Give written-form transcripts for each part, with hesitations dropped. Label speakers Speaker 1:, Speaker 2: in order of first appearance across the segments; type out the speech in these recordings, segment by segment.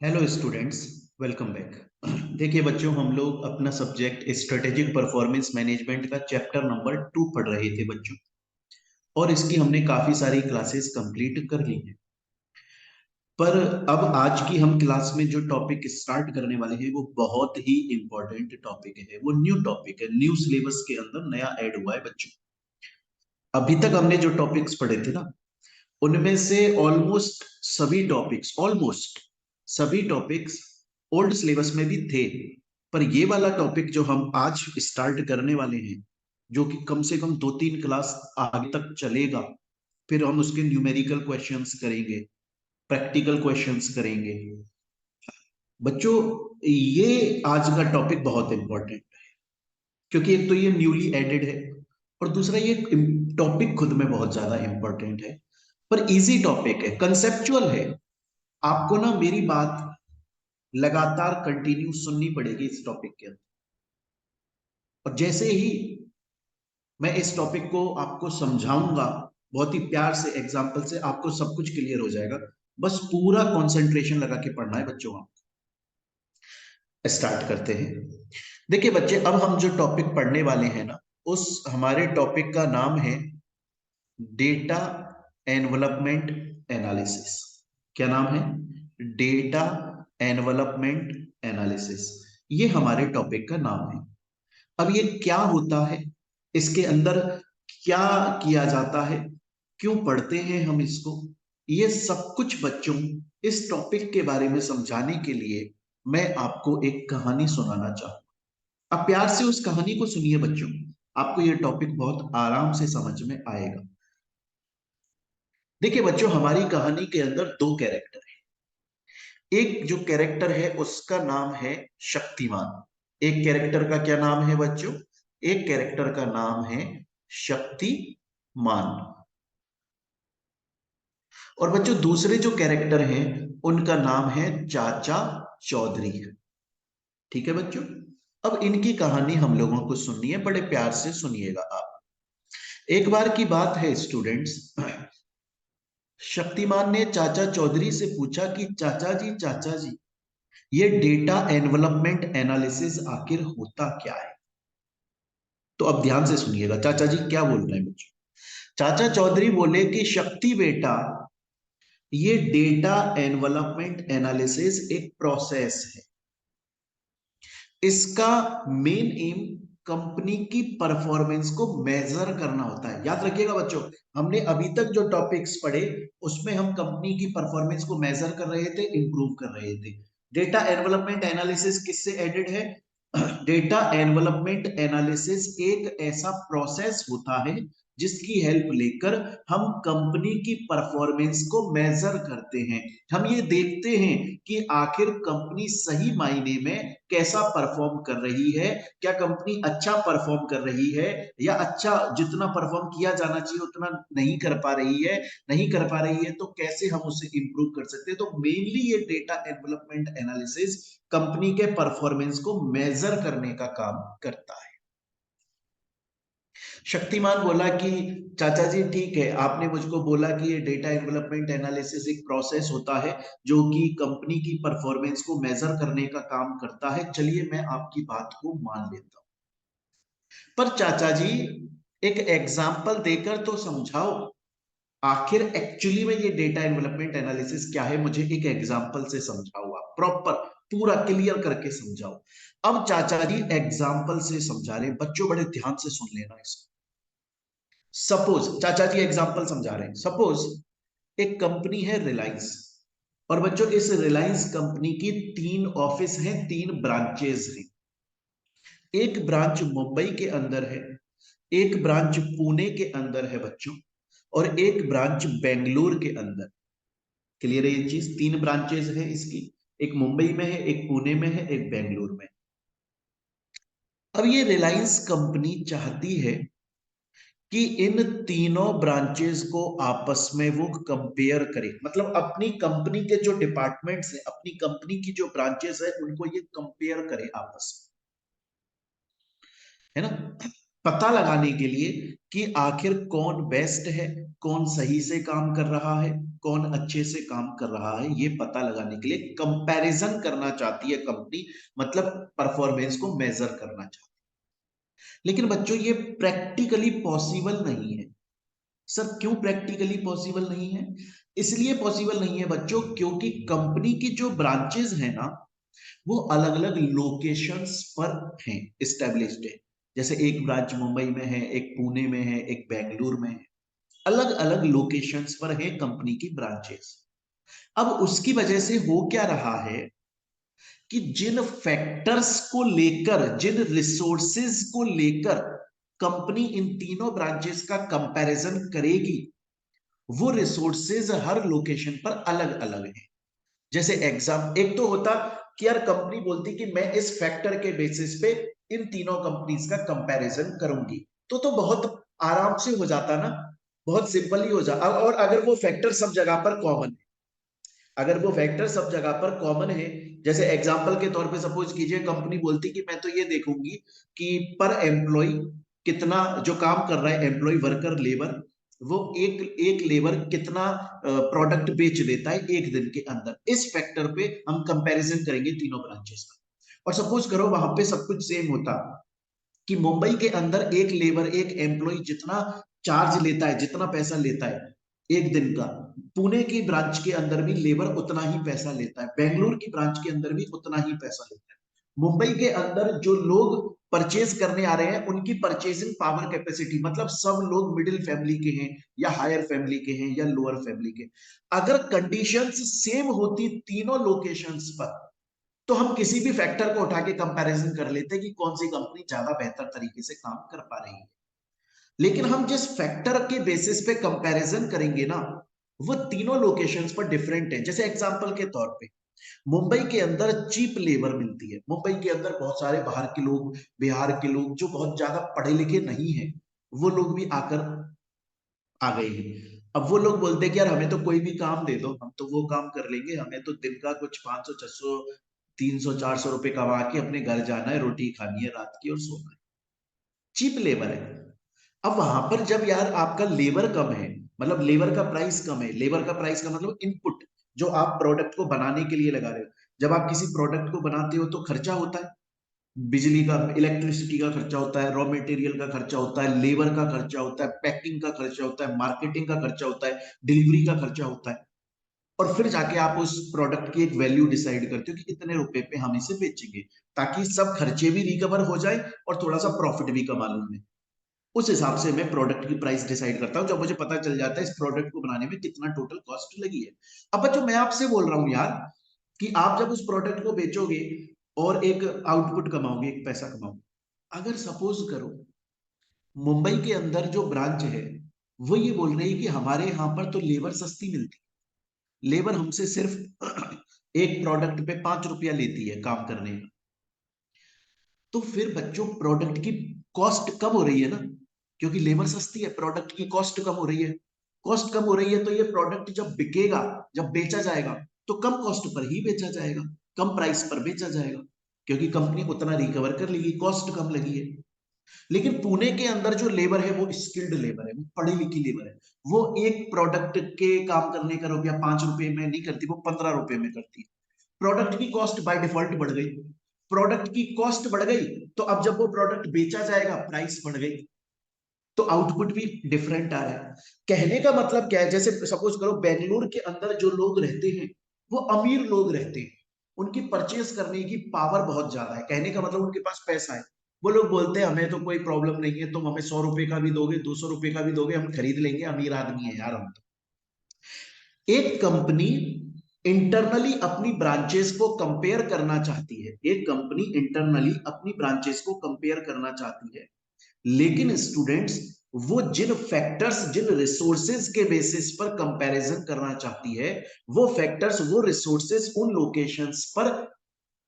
Speaker 1: Hello students, welcome back. देखिए बच्चों, हम लोग अपना सब्जेक्ट स्ट्रेटेजिक परफॉर्मेंस मैनेजमेंट का चैप्टर नंबर 2 पढ़ रहे थे बच्चों। और इसकी हमने काफी सारी क्लासेस कंप्लीट कर ली हैं। पर अब आज की हम क्लास में जो टॉपिक स्टार्ट करने वाले हैं वो बहुत ही इंपॉर्टेंट टॉपिक है। वो न्यू टॉपिक है, न्यू सिलेबस के अंदर नया ऐड हुआ है बच्चों। अभी तक हमने जो टॉपिक्स पढ़े थे ना, उनमें से ऑलमोस्ट सभी टॉपिक्स ओल्ड सिलेबस में भी थे। पर ये वाला टॉपिक जो हम आज स्टार्ट करने वाले हैं, जो कि कम से कम 2-3 क्लास आगे तक चलेगा, फिर हम उसके न्यूमेरिकल क्वेश्चंस करेंगे, प्रैक्टिकल क्वेश्चंस करेंगे बच्चों। ये आज का टॉपिक बहुत इंपॉर्टेंट है, क्योंकि एक तो ये न्यूली एडेड है, और दूसरा ये टॉपिक खुद में बहुत ज्यादा इंपॉर्टेंट है। पर इजी टॉपिक है, कंसेप्चुअल है। आपको ना मेरी बात लगातार कंटिन्यू सुननी पड़ेगी इस टॉपिक के अंदर। और जैसे ही मैं इस टॉपिक को आपको समझाऊंगा, बहुत ही प्यार से एग्जाम्पल से, आपको सब कुछ क्लियर हो जाएगा। बस पूरा कंसंट्रेशन लगा के पढ़ना है बच्चों। आप स्टार्ट करते हैं। देखिए बच्चे, अब हम जो टॉपिक पढ़ने वाले हैं ना, उस हमारे टॉपिक का नाम है डेटा एनवलपमेंट एनालिसिस। क्या नाम है? Data envelopment analysis. ये हमारे टॉपिक का नाम है। अब ये क्या होता है, इसके अंदर क्या किया जाता है, क्यों पढ़ते हैं हम इसको, ये सब कुछ बच्चों इस टॉपिक के बारे में समझाने के लिए मैं आपको एक कहानी सुनाना चाहूंगा। आप प्यार से उस कहानी को सुनिए बच्चों, आपको ये टॉपिक बहुत आराम से समझ में आएगा। देखिए बच्चों, हमारी कहानी के अंदर दो कैरेक्टर है। एक जो कैरेक्टर है उसका नाम है शक्तिमान। एक कैरेक्टर का क्या नाम है बच्चों? एक कैरेक्टर का नाम है शक्तिमान। और बच्चों दूसरे जो कैरेक्टर हैं उनका नाम है चाचा चौधरी। ठीक है बच्चों, अब इनकी कहानी हम लोगों को सुननी है, बड़े प्यार से सुनिएगा आप। एक बार की बात है स्टूडेंट्स, शक्तिमान ने चाचा चौधरी से पूछा कि चाचा जी, ये डेटा एनवलपमेंट एनालिसिस आखिर होता क्या है? तो अब ध्यान से सुनिएगा, चाचा जी क्या बोल रहे हैं बच्चों। चाचा चौधरी बोले कि शक्ति बेटा, ये डेटा एनवलपमेंट एनालिसिस एक प्रोसेस है। इसका मेन एम कंपनी की परफॉर्मेंस को मेजर करना होता है। याद रखिएगा बच्चों, हमने अभी तक जो टॉपिक्स पढ़े उसमें हम कंपनी की परफॉर्मेंस को मेजर कर रहे थे, इंप्रूव कर रहे थे। डेटा एनवलपमेंट एनालिसिस किससे एडेड है? डेटा एनवलपमेंट एनालिसिस एक ऐसा प्रोसेस होता है जिसकी हेल्प लेकर हम कंपनी की परफॉर्मेंस को मेजर करते हैं। हम ये देखते हैं कि आखिर कंपनी सही मायने में कैसा परफॉर्म कर रही है। क्या कंपनी अच्छा परफॉर्म कर रही है, या अच्छा जितना परफॉर्म किया जाना चाहिए उतना नहीं कर पा रही है? नहीं कर पा रही है तो कैसे हम उसे इंप्रूव कर सकते हैं? तो मेनली ये डेटा डेवलपमेंट एनालिसिस कंपनी के परफॉर्मेंस को मेजर करने का काम करता है। शक्तिमान बोला कि चाचा जी ठीक है, आपने मुझको बोला कि ये डेटा डेवलपमेंट एनालिसिस एक प्रोसेस होता है जो कि कंपनी की परफॉर्मेंस को मेजर करने का काम करता है, चलिए मैं आपकी बात को मान लेता हूं। पर चाचा जी, एक एग्जाम्पल देकर तो समझाओ, आखिर एक्चुअली में ये डेटा डेवलपमेंट एनालिसिस क्या है, मुझे एक एग्जाम्पल से समझाओ, आप प्रॉपर पूरा क्लियर करके समझाओ। अब चाचा जी एग्जाम्पल से समझा रहे हैं बच्चों, बड़े ध्यान से सुन लेना इसको। सपोज चाचा जी एग्जाम्पल समझा रहे हैं, सपोज एक कंपनी है रिलायंस। और बच्चों इस रिलायंस कंपनी की 3 ऑफिस हैं, 3 ब्रांचेस हैं। एक ब्रांच मुंबई के अंदर है, एक ब्रांच पुणे के अंदर है बच्चों, और एक ब्रांच बेंगलुरु के अंदर। क्लियर है ये चीज? 3 ब्रांचेस है इसकी, एक मुंबई में है, एक पुणे में है, एक बेंगलुरु में। अब ये रिलायंस कंपनी चाहती है कि इन तीनों ब्रांचेस को आपस में वो कंपेयर करे, मतलब अपनी कंपनी के जो डिपार्टमेंट्स हैं, अपनी कंपनी की जो ब्रांचेस है, उनको ये कंपेयर करे आपस में, है ना? पता लगाने के लिए कि आखिर कौन बेस्ट है, कौन सही से काम कर रहा है, कौन अच्छे से काम कर रहा है, ये पता लगाने के लिए कंपैरिजन करना चाहती है कंपनी, मतलब परफॉर्मेंस को मेजर करना चाहती है। लेकिन बच्चों ये प्रैक्टिकली पॉसिबल नहीं है। सर क्यों प्रैक्टिकली पॉसिबल नहीं है? इसलिए पॉसिबल नहीं है बच्चों, क्योंकि कंपनी की जो ब्रांचेस है ना, वो अलग अलग लोकेशंस पर हैं, एस्टेब्लिश्ड है। जैसे एक ब्रांच मुंबई में है, एक पुणे में है, एक बेंगलुरु में है। अलग अलग लोकेशंस पर है कंपनी की ब्रांचेस। अब उसकी वजह से हो क्या रहा है कि जिन फैक्टर्स को लेकर, जिन रिसोर्सेज को लेकर कंपनी इन तीनों ब्रांचेस का कंपैरिजन करेगी, वो रिसोर्सेज हर लोकेशन पर अलग अलग है। जैसे एग्जाम, एक तो होता कि यार कंपनी बोलती कि मैं इस फैक्टर के बेसिस पे इन तीनों कंपनीज का कंपैरिजन करूंगी, तो बहुत आराम से हो जाता ना, बहुत सिंपल ही हो जाता। और अगर वो फैक्टर सब जगह पर कॉमन है, अगर वो फैक्टर सब जगह पर कॉमन है, जैसे एग्जांपल के तौर पे सपोज कीजिए कंपनी बोलती कि मैं तो ये देखूंगी कि पर एम्प्लॉय कितना जो काम कर रहा है, एम्प्लॉय वर्कर लेबर, वो एक एक लेबर कितना प्रोडक्ट बेच देता है एक दिन के अंदर, इस फैक्टर पे हम कंपैरिजन करेंगे तीनों ब्रांचेस का। और सपोज करो वहां पे सब कुछ सेम होता कि मुंबई के अंदर एक लेबर, एक एम्प्लॉय जितना चार्ज लेता है, जितना पैसा लेता है एक दिन का, पुणे की ब्रांच के अंदर भी लेबर उतना ही पैसा लेता है, बेंगलुरु की ब्रांच के अंदर भी उतना ही पैसा लेता है। मुंबई के अंदर जो लोग परचेज करने आ रहे हैं, उनकी परचेसिंग पावर कैपेसिटी, मतलब सब लोग मिडिल फैमिली के हैं या हायर फैमिली के हैं या लोअर फैमिली के, अगर कंडीशंस सेम होती तीनों लोकेशंस पर, तो हम किसी भी फैक्टर को उठा के कंपैरिजन कर लेते कि कौन सी कंपनी ज्यादा बेहतर तरीके से काम कर पा रही है। लेकिन हम जिस फैक्टर के बेसिस पे कंपैरिजन करेंगे ना, वो तीनों लोकेशंस पर डिफरेंट है। जैसे एग्जांपल के तौर पे मुंबई के अंदर चीप लेबर मिलती है, मुंबई के अंदर बहुत सारे बाहर के लोग, बिहार के लोग जो बहुत ज्यादा पढ़े लिखे नहीं है, वो लोग भी आकर आ गए हैं। अब वो लोग बोलते हैं कि यार हमें तो कोई भी काम दे दो, हम तो वो काम कर लेंगे, हमें तो दिन का कुछ 500 600 300 400 रुपए कमा के अपने घर जाना है, रोटी खानी है रात की और सोना है। चीप लेबर है। अब वहां पर जब यार आपका लेबर कम है, मतलब लेबर का प्राइस कम है, लेबर का प्राइस का मतलब इनपुट जो आप प्रोडक्ट को बनाने के लिए लगा रहे हो, जब आप किसी प्रोडक्ट को बनाते हो तो खर्चा होता है, बिजली का, इलेक्ट्रिसिटी का खर्चा होता है, रॉ मटेरियल का खर्चा होता है, लेबर का खर्चा होता है, पैकिंग का खर्चा होता है, मार्केटिंग का खर्चा होता है, डिलीवरी का खर्चा होता है। और फिर जाके आप उस प्रोडक्ट की एक वैल्यू डिसाइड करते हो कि इतने रुपए पे हम इसे बेचेंगे, ताकि सब खर्चे भी रिकवर हो जाए और थोड़ा सा प्रॉफिट भी कमा लूं मैं। उस हिसाब से मैं प्रोडक्ट की प्राइस डिसाइड करता हूं, जब मुझे पता चल जाता है इस प्रोडक्ट को बनाने में कितना टोटल कॉस्ट लगी है। अब बच्चों मैं आपसे बोल रहा हूं यार कि आप जब उस प्रोडक्ट को बेचोगे और एक आउटपुट कमाओगे, एक पैसा कमाओगे, अगर सपोज करो मुंबई के अंदर जो ब्रांच है वो ये बोल रही है कि हमारे यहां पर तो लेबर सस्ती मिलती है, लेबर हमसे सिर्फ एक प्रोडक्ट पे 5 रुपया लेती है काम करने का, तो फिर बच्चों प्रोडक्ट की कॉस्ट कम हो रही है ना, क्योंकि लेबर सस्ती है, प्रोडक्ट की कॉस्ट कम हो रही है। कॉस्ट कम हो रही है तो ये प्रोडक्ट जब बिकेगा, जब बेचा जाएगा, तो कम कॉस्ट पर ही बेचा जाएगा, कम प्राइस पर बेचा जाएगा, क्योंकि कंपनी उतना रिकवर कर लेगी, कॉस्ट कम लगी है। लेकिन पुणे के अंदर जो लेबर है वो स्किल्ड लेबर है, वो पढ़ी लिखी लेबर है, वो एक प्रोडक्ट के काम करने का रुपया 5 रुपए में नहीं करती, वो 15 रुपए में करती है। प्रोडक्ट की कॉस्ट बाय डिफॉल्ट बढ़ गई, प्रोडक्ट की कॉस्ट बढ़ गई, तो अब जब वो प्रोडक्ट बेचा जाएगा प्राइस बढ़ गई, तो आउटपुट भी डिफरेंट आ रहा है। कहने का मतलब क्या है, जैसे सपोज करो बेंगलुरु के अंदर जो लोग रहते हैं वो अमीर लोग रहते हैं, उनकी परचेस करने की पावर बहुत ज्यादा है, कहने का मतलब उनके पास पैसा है। वो लोग बोलते हैं हमें तो कोई प्रॉब्लम नहीं है, तुम हमें 100 रुपए का भी दोगे, 200 रुपए का भी दोगे, हम खरीद लेंगे, अमीर आदमी है यार हम तो। एक कंपनी इंटरनली अपनी ब्रांचेस को कंपेयर करना चाहती है, एक कंपनी इंटरनली अपनी ब्रांचेस को कंपेयर करना चाहती है, लेकिन स्टूडेंट्स वो जिन फैक्टर्स, जिन रिसोर्सेज के बेसिस पर कंपैरिजन करना चाहती है, वो फैक्टर्स, वो रिसोर्सेज उन लोकेशंस पर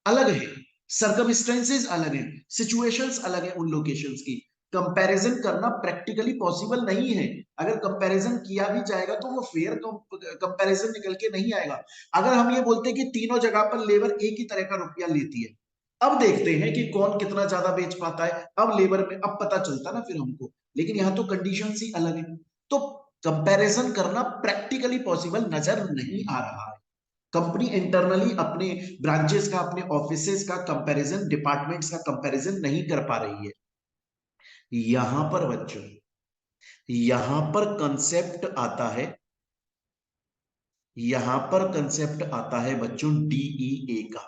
Speaker 1: अलग है, सर्कमस्टेंसेस अलग है, सिचुएशंस अलग है उन लोकेशंस की। कंपैरिजन करना प्रैक्टिकली पॉसिबल नहीं है। अगर कंपैरिजन किया भी जाएगा तो वो फेयर कंपैरिजन निकल के नहीं आएगा। अगर हम ये बोलते हैं कि तीनों जगह पर लेबर एक ही तरह का रुपया लेती है, अब देखते हैं कि कौन कितना ज्यादा बेच पाता है, अब लेबर में अब पता चलता ना फिर हमको। लेकिन यहाँ तो कंडीशन ही अलग है, तो कंपैरिजन करना प्रैक्टिकली पॉसिबल नजर नहीं आ रहा है। कंपनी इंटरनली अपने ब्रांचेस का, अपने ऑफिसेस का कंपैरिजन, डिपार्टमेंट्स का कंपैरिजन नहीं कर पा रही है। यहां पर बच्चों, यहां पर कंसेप्ट आता है, यहां पर कंसेप्ट आता है बच्चों डीईए का।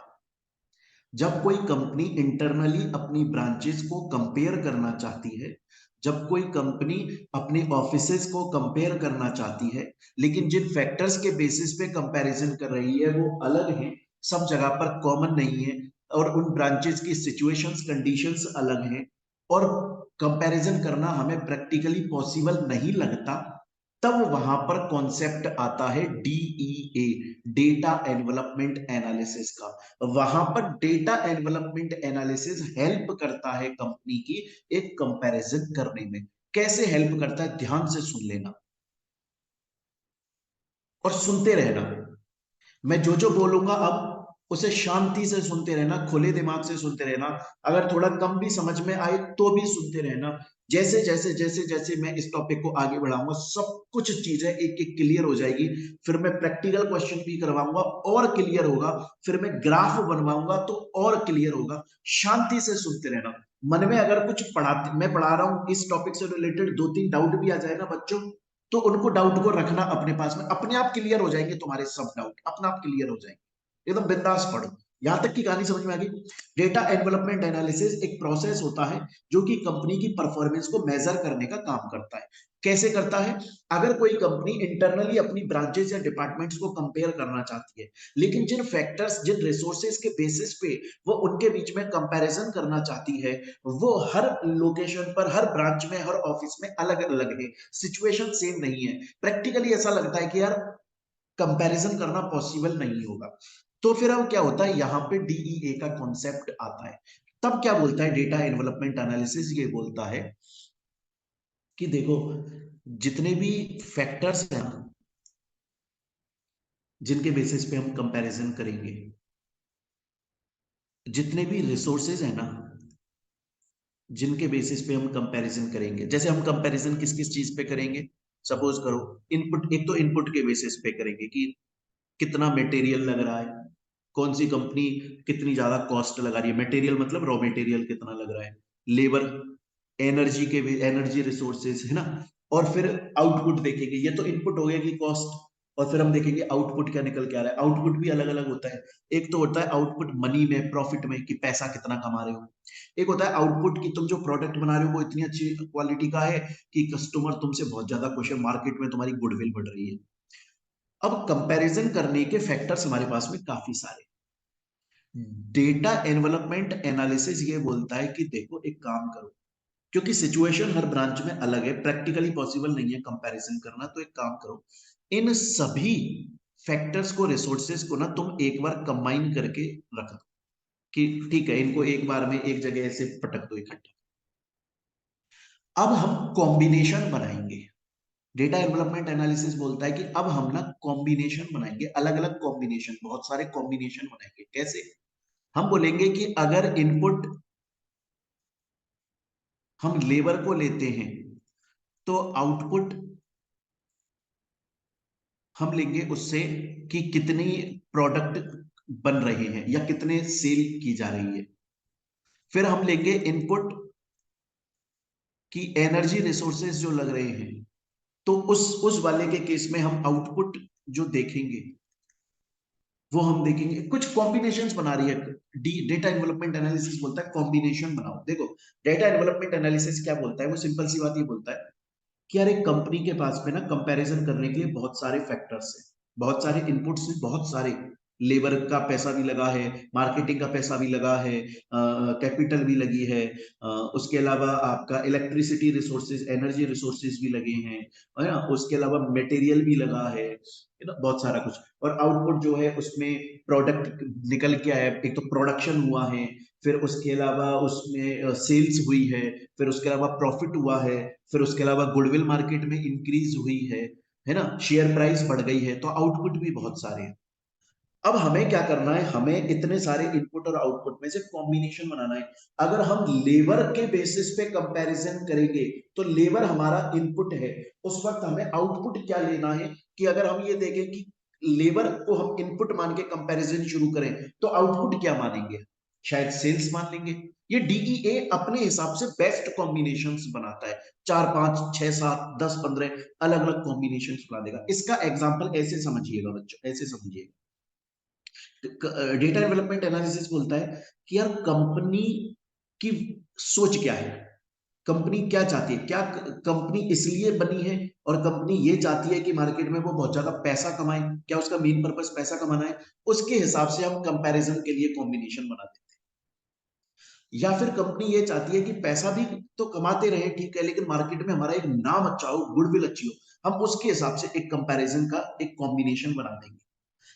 Speaker 1: जब कोई कंपनी इंटरनली अपनी ब्रांचेस को कंपेयर करना चाहती है, जब कोई कंपनी अपने ऑफिसेस को कंपेयर करना चाहती है, लेकिन जिन फैक्टर्स के बेसिस पे कंपैरिजन कर रही है वो अलग हैं, सब जगह पर कॉमन नहीं है, और उन ब्रांचेस की सिचुएशंस, कंडीशंस अलग हैं, और कंपैरिजन करना हमें प्रैक्टिकली पॉसिबल नहीं लगता, तब वहां पर कॉन्सेप्ट आता है डीईए, डेटा एनवलपमेंट एनालिसिस का। वहां पर डेटा एनवलपमेंट एनालिसिस हेल्प करता है कंपनी की एक कंपैरिजन करने में। कैसे हेल्प करता है, ध्यान से सुन लेना और सुनते रहना। मैं जो जो बोलूंगा अब उसे शांति से सुनते रहना, खुले दिमाग से सुनते रहना। अगर थोड़ा कम भी समझ में आए तो भी सुनते रहना। जैसे जैसे जैसे जैसे मैं इस टॉपिक को आगे बढ़ाऊंगा, सब कुछ चीजें एक एक क्लियर हो जाएगी। फिर मैं प्रैक्टिकल क्वेश्चन भी करवाऊंगा और क्लियर होगा। फिर मैं ग्राफ बनवाऊंगा तो और क्लियर होगा। शांति से सुनते रहना। मन में अगर कुछ पढ़ाते, मैं पढ़ा रहा हूं इस टॉपिक से रिलेटेड, दो तीन डाउट भी आ जाए ना बच्चों, तो उनको डाउट को रखना अपने पास में, अपने आप क्लियर हो जाएंगे, तुम्हारे सब डाउट अपने आप क्लियर हो जाएंगे। एकदम बिंदास पढ़ो। यहां तक की कहानी समझ में आ गई। डेटा डेवलपमेंट एनालिसिस एक प्रोसेस होता है जो कि कंपनी की परफॉर्मेंस को मेजर करने का काम करता है। कैसे करता है, अगर कोई कंपनी इंटरनली अपनी ब्रांचेस या डिपार्टमेंट्स को कंपेयर करना चाहती है, लेकिन जिन फैक्टर्स, जिन रिसोर्सेज के बेसिस पे वो उनके बीच में कंपैरिजन करना चाहती है, वो हर लोकेशन पर, हर ब्रांच में, हर ऑफिस में अलग अलग है, सिचुएशन सेम नहीं है। प्रैक्टिकली ऐसा लगता है कि यार कंपैरिजन करना पॉसिबल नहीं होगा। तो फिर अब क्या होता है, यहां पे डीईए का कॉन्सेप्ट आता है। तब क्या बोलता है डेटा डेवलपमेंट एनालिसिस, ये बोलता है कि देखो, जितने भी फैक्टर्स हैं ना, जिनके बेसिस पे हम कंपैरिजन करेंगे, जितने भी रिसोर्सेज हैं ना, जिनके बेसिस पे हम कंपैरिजन करेंगे, जैसे हम कंपैरिजन किस किस चीज पे करेंगे, सपोज करो इनपुट, एक तो इनपुट के बेसिस पे करेंगे कि कितना मटेरियल लग रहा है, कौन सी कंपनी कितनी ज्यादा कॉस्ट लगा रही है, मटेरियल मतलब रॉ मटेरियल कितना लग रहा है, लेबर, एनर्जी के, एनर्जी रिसोर्सेज है ना। और फिर आउटपुट देखेंगे, ये तो इनपुट हो गया कि कॉस्ट, और फिर हम देखेंगे आउटपुट क्या निकल के आ रहा है। आउटपुट भी अलग अलग होता है। एक तो होता है आउटपुट मनी में, प्रॉफिट में, कि पैसा कितना कमा रहे हो। एक होता है आउटपुट की तुम जो प्रोडक्ट बना रहे हो वो इतनी अच्छी क्वालिटी का है कि कस्टमर तुमसे बहुत ज्यादा खुश है, मार्केट में तुम्हारी गुडविल बढ़ रही है। अब कंपैरिजन करने के फैक्टर्स हमारे पास में काफी सारे। डेटा एनवलपमेंट एनालिसिस ये बोलता है कि देखो एक काम करो, क्योंकि सिचुएशन हर ब्रांच में अलग है, प्रैक्टिकली पॉसिबल नहीं है कंपैरिजन करना, तो एक काम करो, इन सभी फैक्टर्स को, रिसोर्सेज को ना तुम एक बार कंबाइन करके रख दो, कि ठीक है इनको एक बार में एक जगह से पटक दो इकट्ठा। अब हम कॉम्बिनेशन बनाएंगे। डेटा डेवलपमेंट एनालिसिस बोलता है कि अब हम ना कॉम्बिनेशन बनाएंगे, अलग अलग कॉम्बिनेशन, बहुत सारे कॉम्बिनेशन बनाएंगे। कैसे, हम बोलेंगे कि अगर इनपुट हम लेबर को लेते हैं, तो आउटपुट हम लेंगे उससे कि कितनी प्रोडक्ट बन रहे हैं या कितने सेल की जा रही है। फिर हम लेंगे इनपुट की एनर्जी रिसोर्सेज जो लग रहे हैं, तो उस वाले के केस में हम आउटपुट जो देखेंगे वो हम देखेंगे। कुछ कॉम्बिनेशंस बना रही है डेटा डेवलपमेंट एनालिसिस, बोलता है कॉम्बिनेशन बनाओ। देखो डेटा डेवलपमेंट एनालिसिस क्या बोलता है, वो सिंपल सी बात ये बोलता है कि यार एक कंपनी के पास में ना कंपैरिजन करने के लिए बहुत सारे फैक्टर्स हैं, बहुत सारे इनपुट्स हैं, बहुत सारे, लेबर का पैसा भी लगा है, मार्केटिंग का पैसा भी लगा है, कैपिटल भी लगी है, उसके अलावा आपका इलेक्ट्रिसिटी रिसोर्सेज, एनर्जी रिसोर्सेज भी लगे हैं, है ना, उसके अलावा मटेरियल भी लगा है ना, बहुत सारा कुछ। और आउटपुट जो है उसमें प्रोडक्ट निकल के आया है, एक तो प्रोडक्शन हुआ है, फिर उसके अलावा उसमें सेल्स हुई है, फिर उसके अलावा प्रॉफिट हुआ है, फिर उसके अलावा गुडविल मार्केट में इंक्रीज हुई है ना, शेयर प्राइस बढ़ गई है, तो आउटपुट भी बहुत सारे हैं। अब हमें क्या करना है, हमें इतने सारे इनपुट और आउटपुट में से कॉम्बिनेशन बनाना है। अगर हम लेबर के बेसिस पे कंपैरिजन करेंगे तो लेबर हमारा इनपुट है, उस वक्त हमें आउटपुट क्या लेना है कि अगर हम ये देखें कि लेबर को हम इनपुट मान के कंपैरिजन शुरू करें तो आउटपुट क्या मानेंगे, शायद सेल्स मान लेंगे। ये डीईए अपने हिसाब से बेस्ट कॉम्बिनेशंस बनाता है, 4 5 6 7 10 15 अलग अलग कॉम्बिनेशंस बना देगा। इसका एग्जांपल ऐसे समझिएगा बच्चों, ऐसे समझिएगा, डेटा डेवलपमेंट एनालिसिस बोलता है कि यार कंपनी की सोच क्या है, कंपनी क्या चाहती है, क्या कंपनी इसलिए बनी है और कंपनी ये चाहती है कि मार्केट में वो बहुत ज्यादा पैसा कमाए, क्या उसका मेन पर्पस पैसा कमाना है, उसके हिसाब से हम कंपैरिजन के लिए कॉम्बिनेशन बनाते हैं। या फिर कंपनी ये चाहती है कि पैसा भी तो कमाते रहे, ठीक है, लेकिन मार्केट में हमारा एक नाम अच्छा हो, गुडविल अच्छी हो, हम उसके हिसाब से एक कंपैरिजन का एक कॉम्बिनेशन बना देंगे।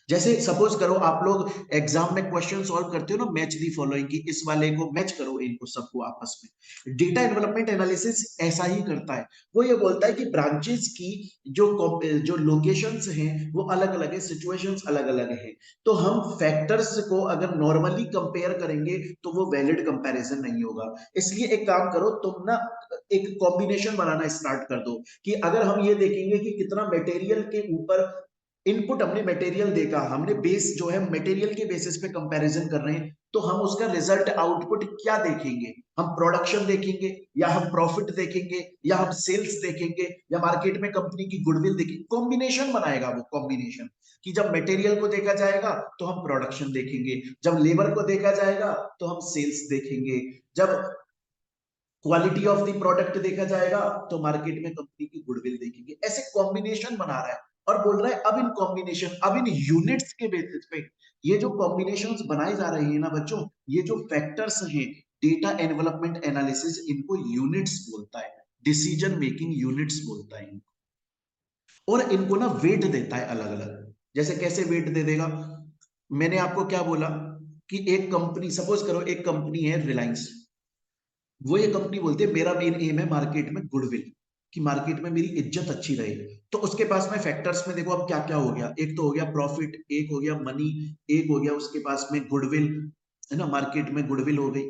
Speaker 1: जैसे सपोज करो आप लोग एग्जाम में क्वेश्चन सॉल्व करते हो ना, मैच दी फॉलोइंग की, इस वाले को मैच करो, इनको सबको आपस में। डेटा डेवलपमेंट एनालिसिस ऐसा ही करता है, वो ये बोलता है कि ब्रांचेस की जो जो लोकेशंस हैं वो अलग अलग है, सिचुएशंस अलग अलग है, तो हम फैक्टर्स को अगर नॉर्मली कंपेयर करेंगे तो वो वैलिड कंपैरिजन नहीं होगा। इसलिए एक काम करो तुम ना, एक कॉम्बिनेशन बनाना स्टार्ट कर दो कि अगर हम ये देखेंगे कि कितना मटेरियल के ऊपर इनपुट हमने मटेरियल देखा, हमने बेस जो है मटेरियल के बेसिस पे कंपैरिजन कर रहे हैं, तो हम उसका रिजल्ट आउटपुट क्या देखेंगे, हम प्रोडक्शन देखेंगे या हम प्रॉफिट देखेंगे या हम सेल्स देखेंगे या मार्केट में कंपनी की गुडविल देखेंगे, कॉम्बिनेशन बनाएगा वो कॉम्बिनेशन, कि जब मटेरियल को देखा जाएगा तो हम प्रोडक्शन देखेंगे, जब लेबर को देखा जाएगा तो हम सेल्स देखेंगे, जब क्वालिटी ऑफ द प्रोडक्ट देखा जाएगा तो मार्केट में कंपनी की गुडविल देखेंगे। ऐसे कॉम्बिनेशन बना रहा है और बोल रहा है अब इन कॉम्बिनेशन, अब इन यूनिट्स के बेसिस पे ये जो कॉम्बिनेशंस बनाई जा रही है ना बच्चों, ये जो फैक्टर्स हैं, डेटा डेवलपमेंट एनालिसिस इनको यूनिट्स बोलता है, डिसीजन मेकिंग यूनिट्स बोलता है इनको। और इनको ना वेट देता है अलग अलग। जैसे कैसे वेट दे देगा, मैंने आपको क्या बोला कि एक कंपनी, सपोज करो एक कंपनी है रिलायंस, वो ये कंपनी बोलती है मेरा मेन एम है मार्केट में गुडविल, कि मार्केट में मेरी इज्जत अच्छी रहे। तो उसके पास में फैक्टर्स में देखो अब क्या क्या हो गया, एक तो हो गया प्रॉफिट, एक हो गया मनी, एक हो गया उसके पास में गुडविल, है ना, मार्केट में गुडविल हो गई।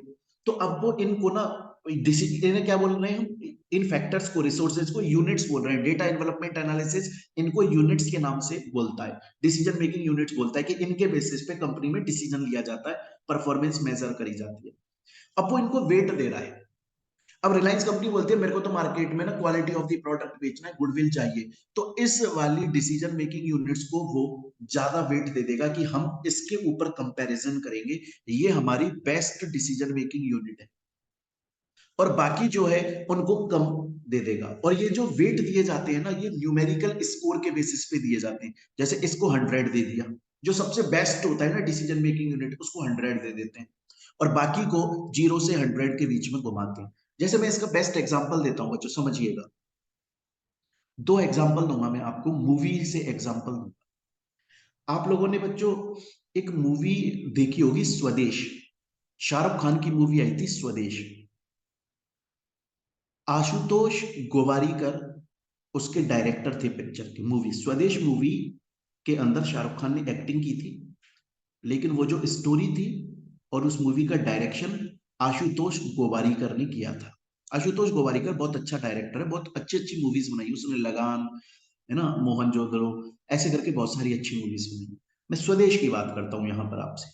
Speaker 1: तो अब वो इनको ना इन्हें क्या बोल रहे हैं हम, इन फैक्टर्स को, रिसोर्सेज को यूनिट्स बोल रहे हैं। डेटा डेवलपमेंट एनालिसिस इनको यूनिट्स के नाम से बोलता है, डिसीजन मेकिंग यूनिट्स बोलता है, कि इनके बेसिस पे कंपनी में डिसीजन लिया जाता है, परफॉर्मेंस मेजर करी जाती है। अब वो इनको वेट दे रहा है। अब रिलायंस कंपनी बोलती है मेरे को तो मार्केट में ना क्वालिटी ऑफ द प्रोडक्ट बेचना है, गुडविल चाहिए, तो इस वाली डिसीजन मेकिंग यूनिट्स को वो ज्यादा वेट दे देगा कि हम इसके ऊपर कंपैरिजन करेंगे, ये हमारी बेस्ट डिसीजन मेकिंग यूनिट है, और बाकी जो है उनको कम दे देगा। और ये जो वेट दिए जाते हैं ना, ये न्यूमेरिकल स्कोर के बेसिस पे दिए जाते हैं। जैसे इसको 100 दे दिया, जो सबसे बेस्ट होता है ना डिसीजन मेकिंग यूनिट, उसको 100 दे देते हैं, और बाकी को 0 से 100 के बीच में घुमाते हैं। जैसे मैं इसका बेस्ट एग्जांपल देता हूं बच्चों, समझिएगा, दो एग्जांपल दूंगा मैं आपको, मूवी से एग्जांपल दूंगा। आप लोगों ने बच्चों एक मूवी देखी होगी स्वदेश, शाहरुख खान की मूवी आई थी स्वदेश। आशुतोष गोवारीकर उसके डायरेक्टर थे पिक्चर की, मूवी स्वदेश मूवी के अंदर शाहरुख खान ने एक्टिंग की थी, लेकिन वो जो स्टोरी थी और उस मूवी का डायरेक्शन आशुतोष गोवारीकर ने किया था। आशुतोष गोवारीकर बहुत अच्छा डायरेक्टर है, बहुत अच्छी अच्छी मूवीज बनाई उसने, लगान, है ना, मोहनजोदड़ो, ऐसे करके बहुत सारी अच्छी मूवीज बनाई। मैं स्वदेश की बात करता हूँ यहाँ पर आपसे।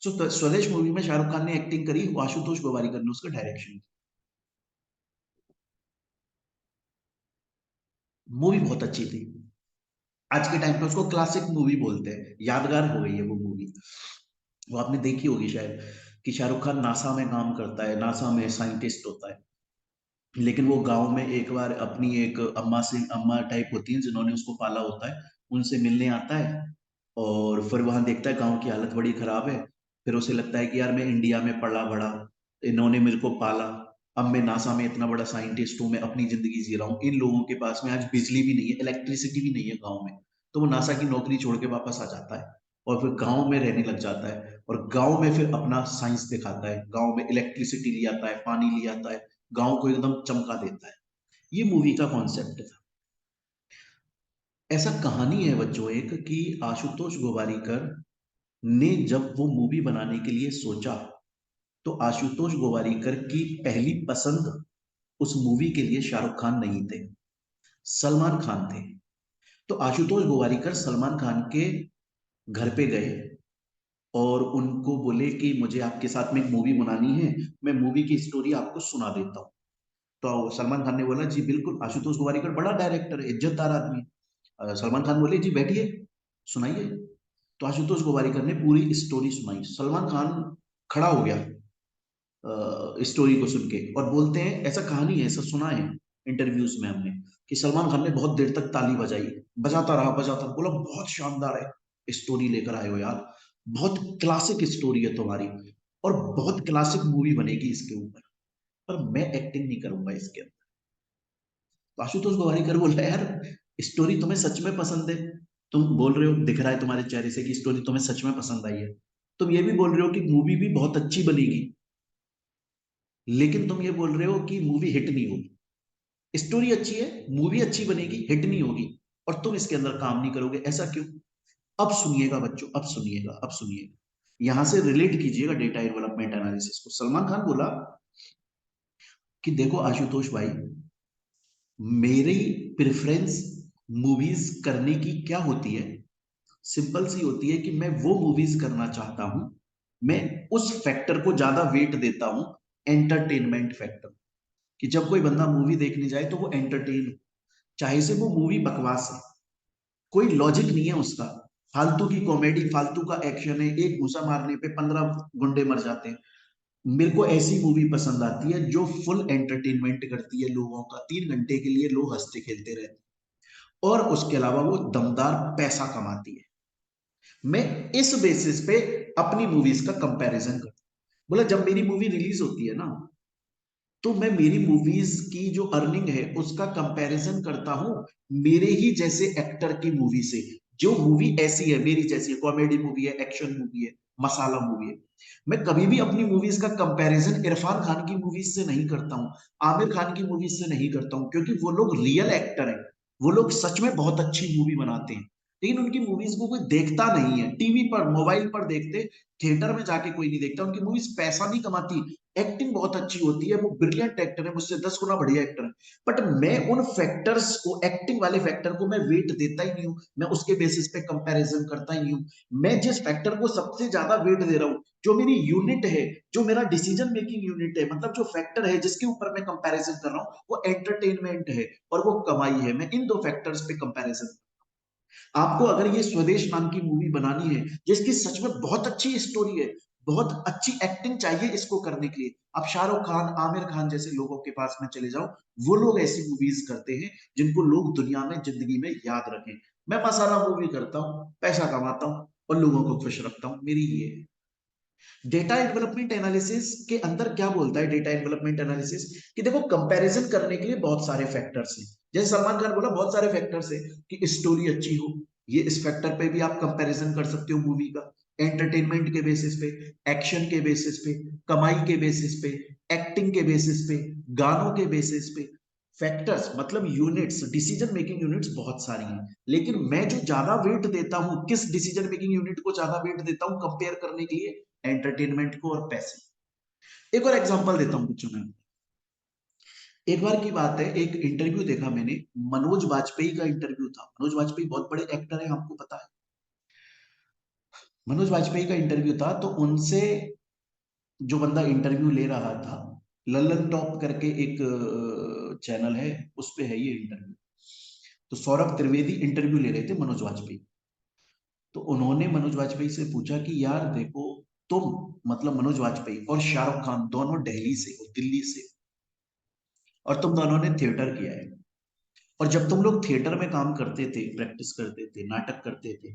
Speaker 1: सो स्वदेश मूवी में शाहरुख खान ने एक्टिंग करी, आशुतोष गोवारीकर ने उसका डायरेक्शन। मूवी बहुत अच्छी थी, आज के टाइम पे उसको क्लासिक मूवी बोलते हैं, यादगार हो गई है वो मूवी। वो आपने देखी होगी शायद, कि शाहरुख खान नासा में काम करता है, नासा में साइंटिस्ट होता है, लेकिन वो गांव में एक बार अपनी एक अम्मा से, अम्मा टाइप होती हैं जिन्होंने उसको पाला होता है, उनसे मिलने आता है, और फिर वहां देखता है गांव की हालत बड़ी खराब है। फिर उसे लगता है कि यार मैं इंडिया में पला बड़ा, इन्होंने मेरे को पाला, अब मैं नासा में इतना बड़ा साइंटिस्ट हूँ, मैं अपनी जिंदगी जी रहा हूँ, इन लोगों के पास में आज बिजली भी नहीं है, इलेक्ट्रिसिटी भी नहीं है गाँव में। तो वो नासा की नौकरी छोड़ के वापस आ जाता है और फिर गाँव में रहने लग जाता है, और गाँव में फिर अपना साइंस दिखाता है, गाँव में इलेक्ट्रिसिटी ले आता है, पानी ले आता है, गाँव को एकदम चमका देता है। ये मूवी का कॉन्सेप्ट था। ऐसा कहानी है बच्चों एक, कि आशुतोष गोवारीकर ने जब वो मूवी बनाने के लिए सोचा, तो आशुतोष गोवारिकर की पहली पसंद उस मूवी के लिए शाहरुख खान नहीं थे, सलमान खान थे। तो आशुतोष गोवारिकर सलमान खान के घर पे गए और उनको बोले कि मुझे आपके साथ में एक मूवी बनानी है, मैं मूवी की स्टोरी आपको सुना देता हूँ। तो सलमान खान ने बोला जी बिल्कुल, आशुतोष गोवारिकर बड़ा डायरेक्टर है, इज्जतदार आदमी है। सलमान खान बोले जी बैठिए, सुनाइए। तो आशुतोष गोवारिकर ने पूरी स्टोरी सुनाई। सलमान खान खड़ा हो गया स्टोरी को सुन के, और बोलते हैं, ऐसा कहानी है, ऐसा सुना है इंटरव्यूज में हमने, कि सलमान खान ने बहुत देर तक ताली बजाई, बजाता रहा, बोला बहुत शानदार है स्टोरी लेकर आए हो यार, बहुत क्लासिक स्टोरी है तुम्हारी, और बहुत क्लासिक मूवी बनेगी इसके ऊपर, पर मैं एक्टिंग नहीं करूंगा इसके अंदर। तो आशुतोष गोवारिकर बोल रहा है यार, स्टोरी तुम्हें सच में पसंद है, तुम बोल रहे हो, दिख रहा है तुम्हारे चेहरे से कि स्टोरी तुम्हें सच में पसंद आई है, तुम ये भी बोल रहे हो कि मूवी भी बहुत अच्छी बनेगी, लेकिन तुम ये बोल रहे हो कि मूवी हिट नहीं होगी। स्टोरी अच्छी है, मूवी अच्छी बनेगी, हिट नहीं होगी, और तुम इसके अंदर काम नहीं करोगे, ऐसा क्यों? अब सुनिएगा बच्चों, अब सुनिएगा, अब सुनिएगा, यहां से रिलेट कीजिएगा डेटा डेवलपमेंट एनालिसिस को। सलमान खान बोला कि देखो आशुतोष भाई, मेरी प्रेफरेंस मूवीज करने की क्या होती है, सिंपल सी होती है कि मैं वो मूवीज करना चाहता हूं, मैं उस फैक्टर को ज्यादा वेट देता हूं, एंटरटेनमेंट फैक्टर, कि जब कोई बंदा मूवी देखने जाए तो वो एंटरटेन हो, चाहे से वो मूवी बकवास है, कोई लॉजिक नहीं है उसका, फालतू की कॉमेडी, फालतू का एक्शन है, एक घुसा मारने पे 15 गुंडे मर जाते हैं। मेरे को ऐसी मूवी पसंद आती है जो फुल एंटरटेनमेंट करती है लोगों का, 3 घंटे के लिए लोग हंसते खेलते रहते हैं, और उसके अलावा वो दमदार पैसा कमाती है। मैं इस बेसिस पे अपनी मूवीज का कंपैरिजन करता हूं। बोला जब मेरी मूवी रिलीज होती है ना, तो मैं मेरी मूवीज की जो अर्निंग है उसका कंपैरिजन करता हूं मेरे ही जैसे एक्टर की मूवी से, जो मूवी ऐसी है मेरी जैसी है, कॉमेडी मूवी है, एक्शन मूवी है, मसाला मूवी है। मैं कभी भी अपनी मूवीज का कंपैरिजन इरफान खान की मूवीज से नहीं करता हूं, आमिर खान की मूवीज से नहीं करता हूं, क्योंकि वो लोग रियल एक्टर हैं, वो लोग सच में बहुत अच्छी मूवी बनाते हैं, लेकिन उनकी मूवीज को कोई देखता नहीं है, टीवी पर मोबाइल पर देखते, थिएटर में जाके कोई नहीं देखता, उनकी मूवीज पैसा नहीं कमाती, एक्टिंग बहुत अच्छी होती है, वो ब्रिलियंट एक्टर है, मुझसे 10 गुना बढ़िया एक्टर है, बट मैं उन फैक्टर्स को, एक्टिंग वाले फैक्टर को मैं वेट देता ही नहीं हूं, मैं उसके बेसिस पे कंपैरिजन करता ही नहीं हूं। मैं जिस फैक्टर को सबसे ज्यादा वेट दे रहा हूं, जो मेरी यूनिट है, जो मेरा डिसीजन मेकिंग यूनिट है, मतलब जो फैक्टर है जिसके ऊपर मैं कंपैरिजन कर रहा हूं, वो एंटरटेनमेंट है और वो कमाई है, मैं इन दो फैक्टर्स पे कंपैरिजन। आपको अगर ये स्वदेश नाम की मूवी बनानी है, जिसकी सच में बहुत अच्छी स्टोरी है, बहुत अच्छी एक्टिंग चाहिए इसको करने के लिए, आप शाहरुख खान, आमिर खान जैसे लोगों के पास में चले जाओ, वो लोग ऐसी मूवीज करते हैं जिनको लोग दुनिया में, जिंदगी में याद रखें। मैं मसाला मूवी करता हूँ, पैसा कमाता हूँ और लोगों को खुश रखता हूँ, मेरी ये है। डेटा डेवलपमेंट एनालिसिस के अंदर क्या बोलता है डेटा डेवलपमेंट एनालिसिस, कि देखो कंपैरिजन करने के लिए बहुत सारे फैक्टर्स हैं, जैसे सलमान खान बोला बहुत सारे फैक्टर्स हैं, कि स्टोरी अच्छी हो, ये इस फैक्टर पे भी आप कंपैरिजन कर सकते हो मूवी का, एंटरटेनमेंट के बेसिस पे, एक्शन के बेसिस पे, कमाई के बेसिस पे, एक्टिंग के बेसिस पे, गानों के बेसिस पे, फैक्टर्स मतलब यूनिट्स, डिसीजन मेकिंग यूनिट्स बहुत सारी हैं, लेकिन मैं जो ज्यादा वेट देता हूं, किस डिसीजन मेकिंग यूनिट को ज्यादा वेट देता हूं कंपेयर करने के लिए, एंटरटेनमेंट को और पैसे। एक और एग्जांपल देता हूं बच्चों में, एक बार की बात है, एक इंटरव्यू देखा मैंने, मनोज वाजपेयी का इंटरव्यू था, मनोज वाजपेयी बहुत बड़े एक्टर है, आपको पता है, मनोज वाजपेयी का इंटरव्यू था, तो उनसे जो बंदा इंटरव्यू ले रहा था, लल्लन टॉप करके एक चैनल है, उस पे है ये इंटरव्यू, तो सौरभ त्रिवेदी इंटरव्यू ले रहे थे मनोज वाजपेयी। तो उन्होंने मनोज वाजपेयी से पूछा कि यार देखो, तुम, मतलब मनोज वाजपेयी और शाहरुख खान दोनों दिल्ली से हो, दिल्ली से, और तुम दोनों ने थिएटर किया है, और जब तुम लोग थिएटर में काम करते थे, प्रैक्टिस करते थे, नाटक करते थे,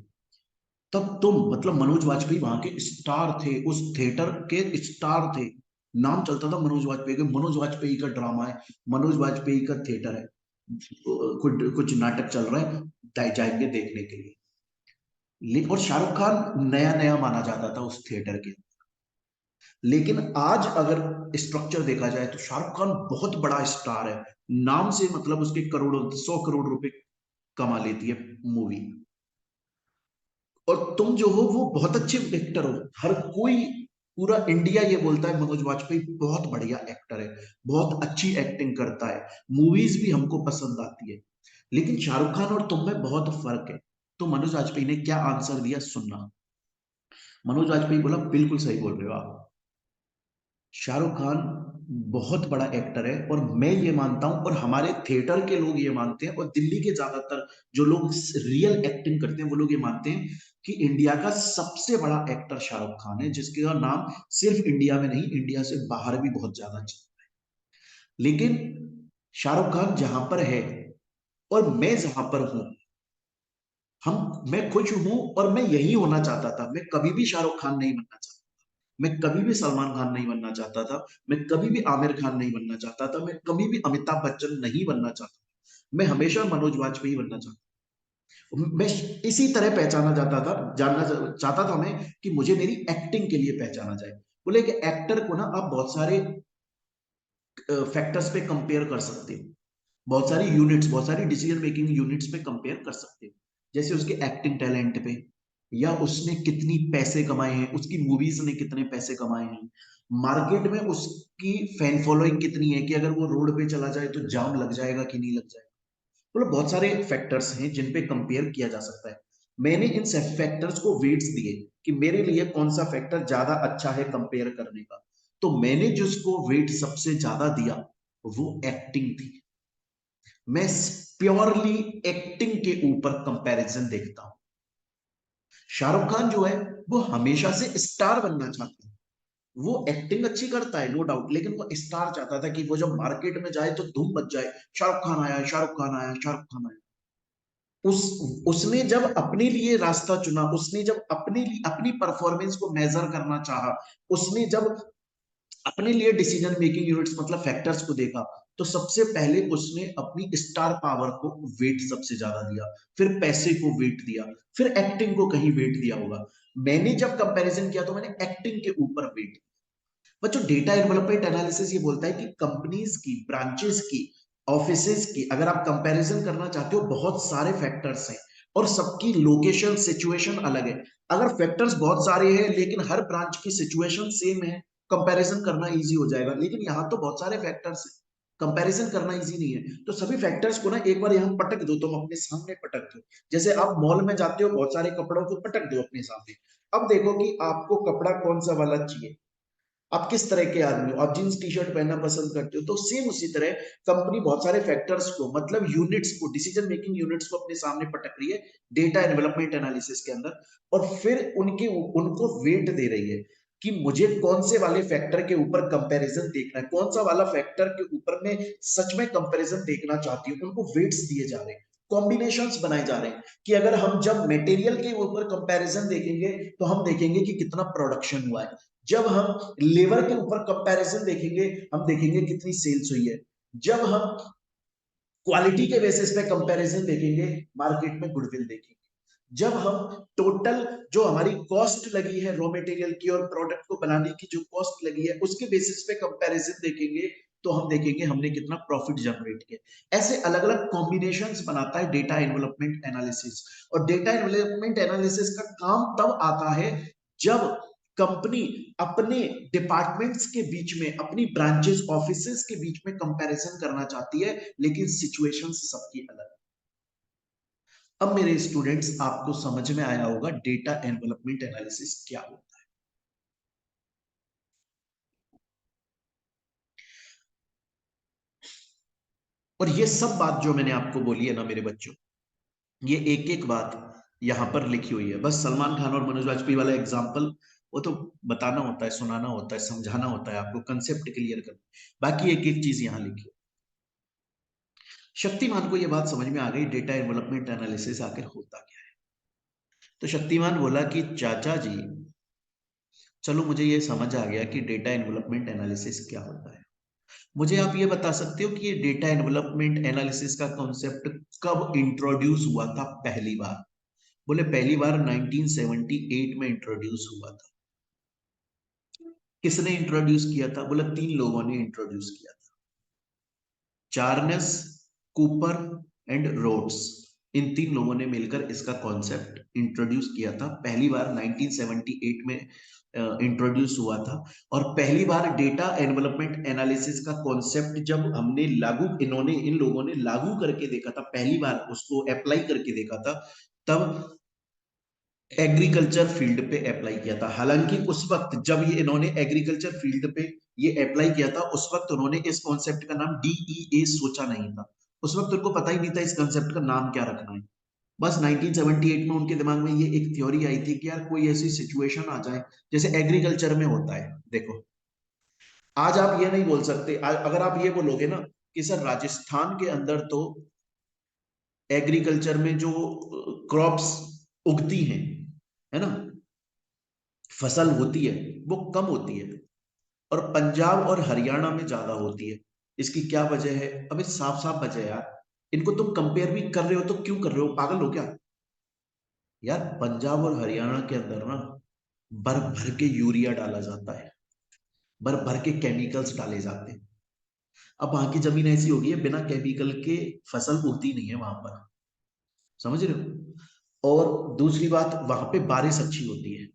Speaker 1: तब तुम, मतलब मनोज वाजपेयी वहां के स्टार थे, उस थिएटर के स्टार थे, नाम चलता था मनोज वाजपेयी का, मनोज वाजपेयी का ड्रामा है, मनोज वाजपेयी का थिएटर है, कुछ कुछ नाटक चल रहा है, जाएंगे देखने के लिए। और शाहरुख खान नया नया माना जाता था उस थिएटर के, लेकिन आज अगर स्ट्रक्चर देखा जाए तो शाहरुख खान बहुत बड़ा स्टार है, नाम से मतलब उसके करोड़ों, 100 करोड़ रुपए कमा लेती है मूवी। और तुम जो हो वो बहुत अच्छे एक्टर हो। हर कोई, पूरा इंडिया ये बोलता है मनोज वाजपेयी बहुत बढ़िया एक्टर है, बहुत अच्छी एक्टिंग करता है, मूवीज भी हमको पसंद आती है। लेकिन शाहरुख खान और तुम में बहुत फर्क है। तो मनोज वाजपेयी ने क्या आंसर दिया सुनना। मनोज वाजपेयी बोला बिल्कुल सही बोल रहे हो आप, शाहरुख खान बहुत बड़ा एक्टर है, और मैं ये मानता हूं और हमारे थिएटर के लोग ये मानते हैं, और दिल्ली के ज्यादातर जो लोग रियल एक्टिंग करते हैं वो लोग ये मानते हैं कि इंडिया का सबसे बड़ा एक्टर शाहरुख खान है, जिसका नाम सिर्फ इंडिया में नहीं, इंडिया से बाहर भी बहुत ज्यादा चलता है। लेकिन शाहरुख खान जहां पर है और मैं जहां पर हूं, मैं खुश हूं, और मैं यही होना चाहता था। मैं कभी भी शाहरुख खान नहीं बनना चाहता, मैं कभी भी सलमान खान नहीं बनना चाहता था, मैं कभी भी आमिर खान नहीं बनना चाहता था, मैं कभी भी अमिताभ बच्चन नहीं बनना चाहता। मैं हमेशा मनोज वाजपेयी बनना चाहता। मैं इसी तरह पहचाना जाता था, जानना चाहता था मैं कि मुझे मेरी एक्टिंग के लिए पहचाना जाए। बोले कि एक्टर को ना आप बहुत सारे फैक्टर्स पे कंपेयर कर सकते हो, बहुत सारी यूनिट्स, बहुत सारी डिसीजन मेकिंग यूनिट्स पे कंपेयर कर सकते हो। जैसे उसके एक्टिंग टैलेंट पे, या उसने कितनी पैसे कमाए हैं, उसकी मूवीज ने कितने पैसे कमाए हैं, मार्केट में उसकी फैन फॉलोइंग कितनी है, कि अगर वो रोड पे चला जाए तो जाम लग जाएगा कि नहीं लग जाएगा। मतलब बहुत सारे फैक्टर्स हैं जिन पे कंपेयर किया जा सकता है। मैंने इन फैक्टर्स को वेट्स दिए कि मेरे लिए कौन सा फैक्टर ज्यादा अच्छा है कंपेयर करने का। तो मैंने जिसको वेट सबसे ज्यादा दिया वो एक्टिंग थी। मैं प्योरली एक्टिंग के ऊपर कंपैरिजन देखता हूं। शाहरुख खान जो है वो हमेशा से स्टार बनना चाहता है। वो एक्टिंग अच्छी करता है नो डाउट, लेकिन वो स्टार चाहता था कि वो जब मार्केट में जाए तो धूम मच जाए, शाहरुख खान आया, शाहरुख खान आया, शाहरुख खान आया। उस उसने जब अपने लिए रास्ता चुना, उसने जब अपनी परफॉर्मेंस को मेजर करना चाहा, उसने जब अपने लिए डिसीजन मेकिंग यूनिट्स मतलब फैक्टर्स को देखा, तो सबसे पहले उसने अपनी स्टार पावर को वेट सबसे ज्यादा दिया, फिर पैसे को वेट दिया, फिर एक्टिंग को कहीं वेट दिया होगा। मैंने जब कंपैरिजन किया तो मैंने एक्टिंग के ऊपर वेट। बच्चों, डेटा डेवलपमेंट एनालिसिस ये बोलता है कि कंपनीज की, ब्रांचेस की, ऑफिसेज की अगर आप कंपैरिजन करना चाहते हो, बहुत सारे फैक्टर्स हैं और सबकी लोकेशन सिचुएशन अलग है। अगर फैक्टर्स बहुत सारे हैं लेकिन हर ब्रांच की सिचुएशन सेम है, कंपैरिजन करना इजी हो जाएगा। लेकिन यहाँ तो बहुत सारे फैक्टर्स हैं, कंपैरिजन करना इजी नहीं है। तो सभी फैक्टर्स को ना एक बार यहाँ पटक दो, तुम अपने सामने पटक दो। जैसे आप मॉल में जाते हो, बहुत सारे कपड़ों को पटक दो अपने सामने। अब देखो कि आपको कपड़ा कौन सा वाला चाहिए, आप किस तरह के आदमी हो, आप जींस टी शर्ट पहनना पसंद करते हो। तो सेम उसी तरह कंपनी बहुत सारे फैक्टर्स को, मतलब यूनिट्स को, डिसीजन मेकिंग यूनिट्स को अपने सामने पटक रही है डेटा डेवलपमेंट एनालिसिस के अंदर, और फिर उनको वेट दे रही है कि मुझे कौन से वाले फैक्टर के ऊपर कंपैरिजन देखना है, कौन सा वाला फैक्टर के ऊपर मैं सच में कंपैरिजन देखना चाहती हूँ। उनको वेट्स दिए जा रहे हैं, कॉम्बिनेशंस बनाए जा रहे हैं कि अगर हम जब मटेरियल के ऊपर कंपैरिजन देखेंगे तो हम देखेंगे कि कितना प्रोडक्शन हुआ है, जब हम लेबर के ऊपर कंपैरिजन देखेंगे हम देखेंगे कितनी सेल्स हुई है, जब हम क्वालिटी के बेसिस पे कंपैरिजन देखेंगे मार्केट में गुडविल देखेंगे, जब हम टोटल जो हमारी कॉस्ट लगी है रॉ मटेरियल की और प्रोडक्ट को बनाने की जो कॉस्ट लगी है उसके बेसिस पे कंपैरिजन देखेंगे, तो हम देखेंगे हमने कितना प्रॉफिट जनरेट किया। ऐसे अलग अलग कॉम्बिनेशंस बनाता है डेटा डेवलपमेंट एनालिसिस। और डेटा डेवलपमेंट एनालिसिस का काम तब आता है जब कंपनी अपने डिपार्टमेंट्स के बीच में, अपनी ब्रांचेस ऑफिसेस के बीच में कंपैरिजन करना चाहती है, लेकिन सिचुएशंस सबकी अलग। अब मेरे स्टूडेंट्स, आपको समझ में आया होगा डेटा डेवलपमेंट एनालिसिस क्या होता है। और ये सब बात जो मैंने आपको बोली है ना मेरे बच्चों, ये एक एक बात यहां पर लिखी हुई है। बस सलमान खान और मनोज वाजपेयी वाला एग्जाम्पल वो तो बताना होता है, सुनाना होता है, समझाना होता है, आपको कंसेप्ट क्लियर करना। बाकी एक एक चीज यहां लिखी। शक्तिमान को यह बात समझ में आ गई डेटा डेवलपमेंट एनालिसिस आखिर होता क्या है। तो शक्तिमान बोला कि चाचा जी, चलो मुझे ये समझ आ गया कि डेटा डेवलपमेंट एनालिसिस क्या होता है। मुझे आप ये बता सकते हो कि ये डेटा डेवलपमेंट एनालिसिस का कॉन्सेप्ट कब इंट्रोड्यूस हुआ था पहली बार। बोले पहली बार 1978 में इंट्रोड्यूस हुआ था। किसने इंट्रोड्यूस किया था? बोला तीन लोगों ने इंट्रोड्यूस किया था, चार्नेस, कूपर एंड रोड्स। इन तीन लोगों ने मिलकर इसका कॉन्सेप्ट इंट्रोड्यूस किया था। पहली बार 1978 में इंट्रोड्यूस हुआ था। और पहली बार डेटा एनवलपमेंट एनालिसिस का कॉन्सेप्ट जब हमने इन लोगों ने लागू करके देखा था, पहली बार उसको अप्लाई करके देखा था, तब एग्रीकल्चर फील्ड पे अप्लाई किया था। हालांकि उस वक्त जब ये इन्होंने एग्रीकल्चर फील्ड पे ये अप्लाई किया था, उस वक्त उन्होंने इस कॉन्सेप्ट का नाम डीईए सोचा नहीं था। उस वक्त उनको पता ही नहीं था इस कॉन्सेप्ट का नाम क्या रखना है। बस 1978 में उनके दिमाग में ये एक थ्योरी आई थी कि यार कोई ऐसी सिचुएशन आ जाए जैसे एग्रीकल्चर में होता है। देखो, आज आप ये नहीं बोल सकते, अगर आप ये बोलोगे ना कि सर राजस्थान के अंदर तो एग्रीकल्चर में जो क्रॉप्स उगती हैं, है ना, फसल होती है, वो कम होती है, और पंजाब और हरियाणा में ज्यादा होती है। इसकी क्या वजह है? अबे साफ साफ वजह है यार। इनको तुम कंपेयर भी कर रहे हो तो क्यों कर रहे हो? पागल हो क्या यार? पंजाब और हरियाणा के अंदर ना भर भर के यूरिया डाला जाता है, भर भर के केमिकल्स डाले जाते हैं। अब वहां की जमीन ऐसी होगी है, बिना केमिकल के फसल उगती नहीं है वहां पर। समझ रहे हो? और दूसरी बात, वहां पे बारिश अच्छी होती है।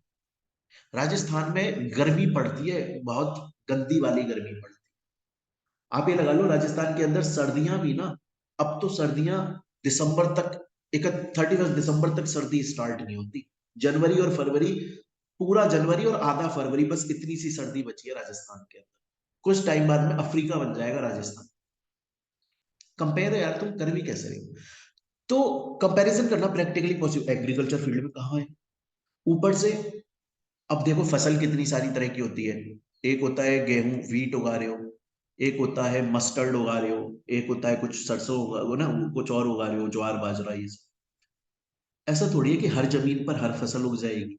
Speaker 1: राजस्थान में गर्मी पड़ती है, बहुत गंदी वाली गर्मी पड़ती है। आप ये लगा लो, राजस्थान के अंदर सर्दियां भी ना, अब तो सर्दियां दिसंबर तक, 31 दिसंबर तक सर्दी स्टार्ट नहीं होती। जनवरी और फरवरी, पूरा जनवरी और आधा फरवरी, बस इतनी सी सर्दी बची है राजस्थान के अंदर। कुछ टाइम बाद में अफ्रीका बन जाएगा राजस्थान। कंपेयर है यार, तुम कर भी कैसे रहे हो? तो कंपैरिजन करना प्रैक्टिकली पॉसिबल एग्रीकल्चर फील्ड में कहाँ है? ऊपर से अब देखो, फसल कितनी सारी तरह की होती है। एक होता है गेहूं, वीट उगा रहे हो, एक होता है मस्टर्ड उगा रहे हो, एक होता है कुछ सरसों उगा वो ना, कुछ और उगा रहे हो, ज्वार बाजरा ये सब। ऐसा थोड़ी है कि हर जमीन पर हर फसल उग जाएगी।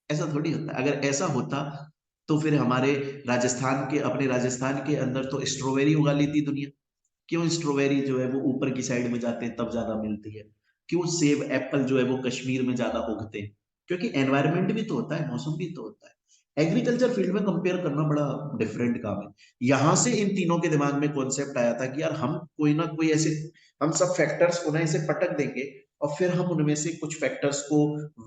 Speaker 1: ऐसा थोड़ी होता है। अगर ऐसा होता तो फिर हमारे अपने राजस्थान के अंदर तो स्ट्रॉबेरी उगा लेती दुनिया। क्यों स्ट्रॉबेरी जो है वो ऊपर की साइड में जाते हैं तब ज्यादा मिलती है? क्यों सेब एप्पल जो है वो कश्मीर में ज्यादा उगते हैं? क्योंकि एनवायरनमेंट भी तो होता है, मौसम भी तो होता है। एग्रीकल्चर फील्ड में कंपेयर करना बड़ा डिफरेंट काम है। यहां से इन तीनों के दिमाग में कॉन्सेप्ट आया था कि यार हम कोई ना कोई ऐसे, हम सब फैक्टर्स को ना ऐसे पटक देंगे, और फिर हम उनमें से कुछ फैक्टर्स को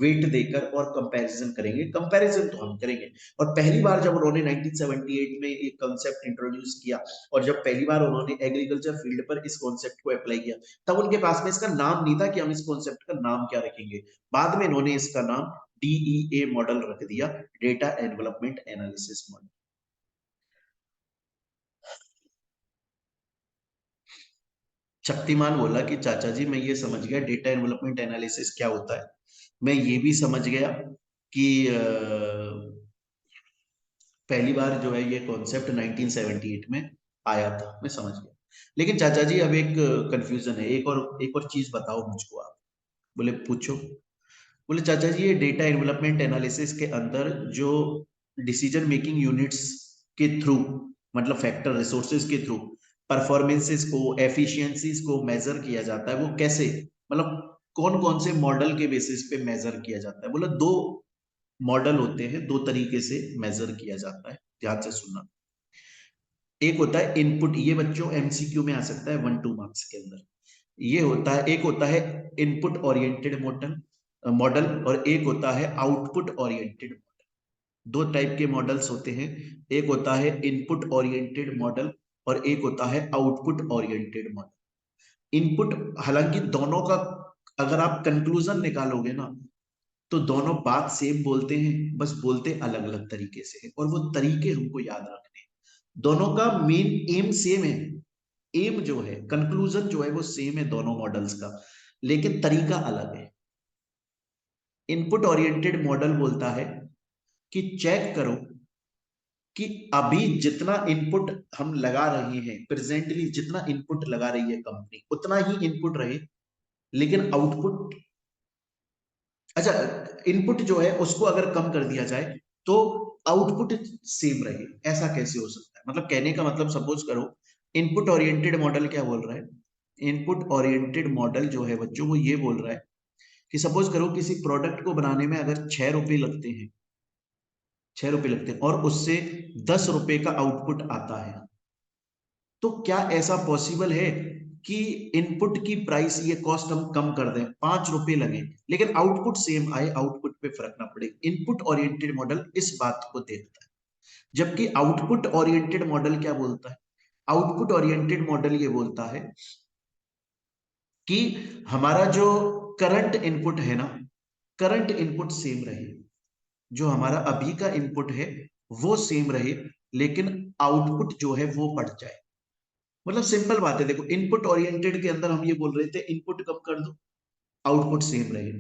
Speaker 1: वेट देकर और कंपैरिजन करेंगे। कंपैरिजन तो हम करेंगे। और पहली बार जब उन्होंने 1978 में एक कॉन्सेप्ट इंट्रोड्यूस किया, और जब पहली बार उन्होंने एग्रीकल्चर फील्ड पर इस कॉन्सेप्ट को अप्लाई किया, तब उनके पास में इसका नाम नहीं था कि हम इस कॉन्सेप्ट का नाम क्या रखेंगे। बाद में इन्होंने इसका नाम डीईए मॉडल रख दिया, data development analysis model. Shaktimaan बोला कि चाचा जी मैं ये समझ गया डेटा डेवलपमेंट एनालिसिस क्या होता है। मैं ये भी समझ गया कि पहली बार जो है ये कॉन्सेप्ट 1978 में आया था। मैं समझ गया। लेकिन चाचा जी अब एक कंफ्यूजन है, एक और चीज बताओ मुझको आप। बोले पूछो। बोले चाचा जी, ये डेटा डेवलपमेंट एनालिसिस के अंदर जो डिसीजन मेकिंग यूनिट्स के थ्रू, मतलब फैक्टर रिसोर्सेज के थ्रू परफॉर्मेंसेस को, एफिशिएंसीज को मेजर किया जाता है, वो कैसे, मतलब कौन कौन से मॉडल के बेसिस पे मेजर किया जाता है? बोला दो मॉडल होते हैं, दो तरीके से मेजर किया जाता है। ध्यान से सुनना। एक होता है इनपुट, ये बच्चों एमसीक्यू में आ सकता है 1-2 मार्क्स के अंदर। ये होता है, एक होता है इनपुट ओरिएंटेड मॉडल, और एक होता है आउटपुट ओरिएंटेड मॉडल। दो टाइप के मॉडल्स होते हैं। एक होता है इनपुट ओरिएंटेड मॉडल, और एक होता है आउटपुट ओरिएंटेड मॉडल। इनपुट, हालांकि दोनों का अगर आप कंक्लूजन निकालोगे ना, तो दोनों बात सेम बोलते हैं, बस बोलते अलग अलग तरीके से हैं, और वो तरीके हमको याद रखने हैं। दोनों का मेन एम सेम है। एम जो है, कंक्लूजन जो है वो सेम है दोनों मॉडल्स का, लेकिन तरीका अलग है। इनपुट ओरिएंटेड मॉडल बोलता है कि चेक करो कि अभी जितना इनपुट हम लगा रहे हैं, प्रेजेंटली जितना इनपुट लगा रही है कंपनी, उतना ही इनपुट रहे, लेकिन आउटपुट, अच्छा, इनपुट जो है उसको अगर कम कर दिया जाए तो आउटपुट सेम रहे। ऐसा कैसे हो सकता है? मतलब कहने का मतलब, सपोज करो, इनपुट ओरिएंटेड मॉडल क्या बोल रहा है? इनपुट ओरिएंटेड मॉडल जो है बच्चों, वो ये बोल रहा है कि सपोज करो किसी प्रोडक्ट को बनाने में अगर 6 रुपए लगते हैं, 6 रुपए लगते हैं, और उससे 10 रुपए का आउटपुट आता है, तो क्या ऐसा पॉसिबल है कि इनपुट की प्राइस, ये कॉस्ट हम कम कर दें, 5 रुपए लगे, लेकिन आउटपुट सेम आए, आउटपुट पे फर्क ना पड़े। इनपुट ओरिएंटेड मॉडल इस बात को देखता है, जबकि आउटपुट ओरिएंटेड मॉडल क्या बोलता है? आउटपुट ओरिएंटेड मॉडल ये बोलता है कि हमारा जो करंट इनपुट है ना, करंट इनपुट सेम रहे, जो हमारा अभी का इनपुट है वो सेम रहे, लेकिन आउटपुट जो है वो बढ़ जाए। मतलब सिंपल बात है, देखो इनपुट ओरिएंटेड के अंदर हम ये बोल रहे थे इनपुट कम कर दो, आउटपुट सेम रहे।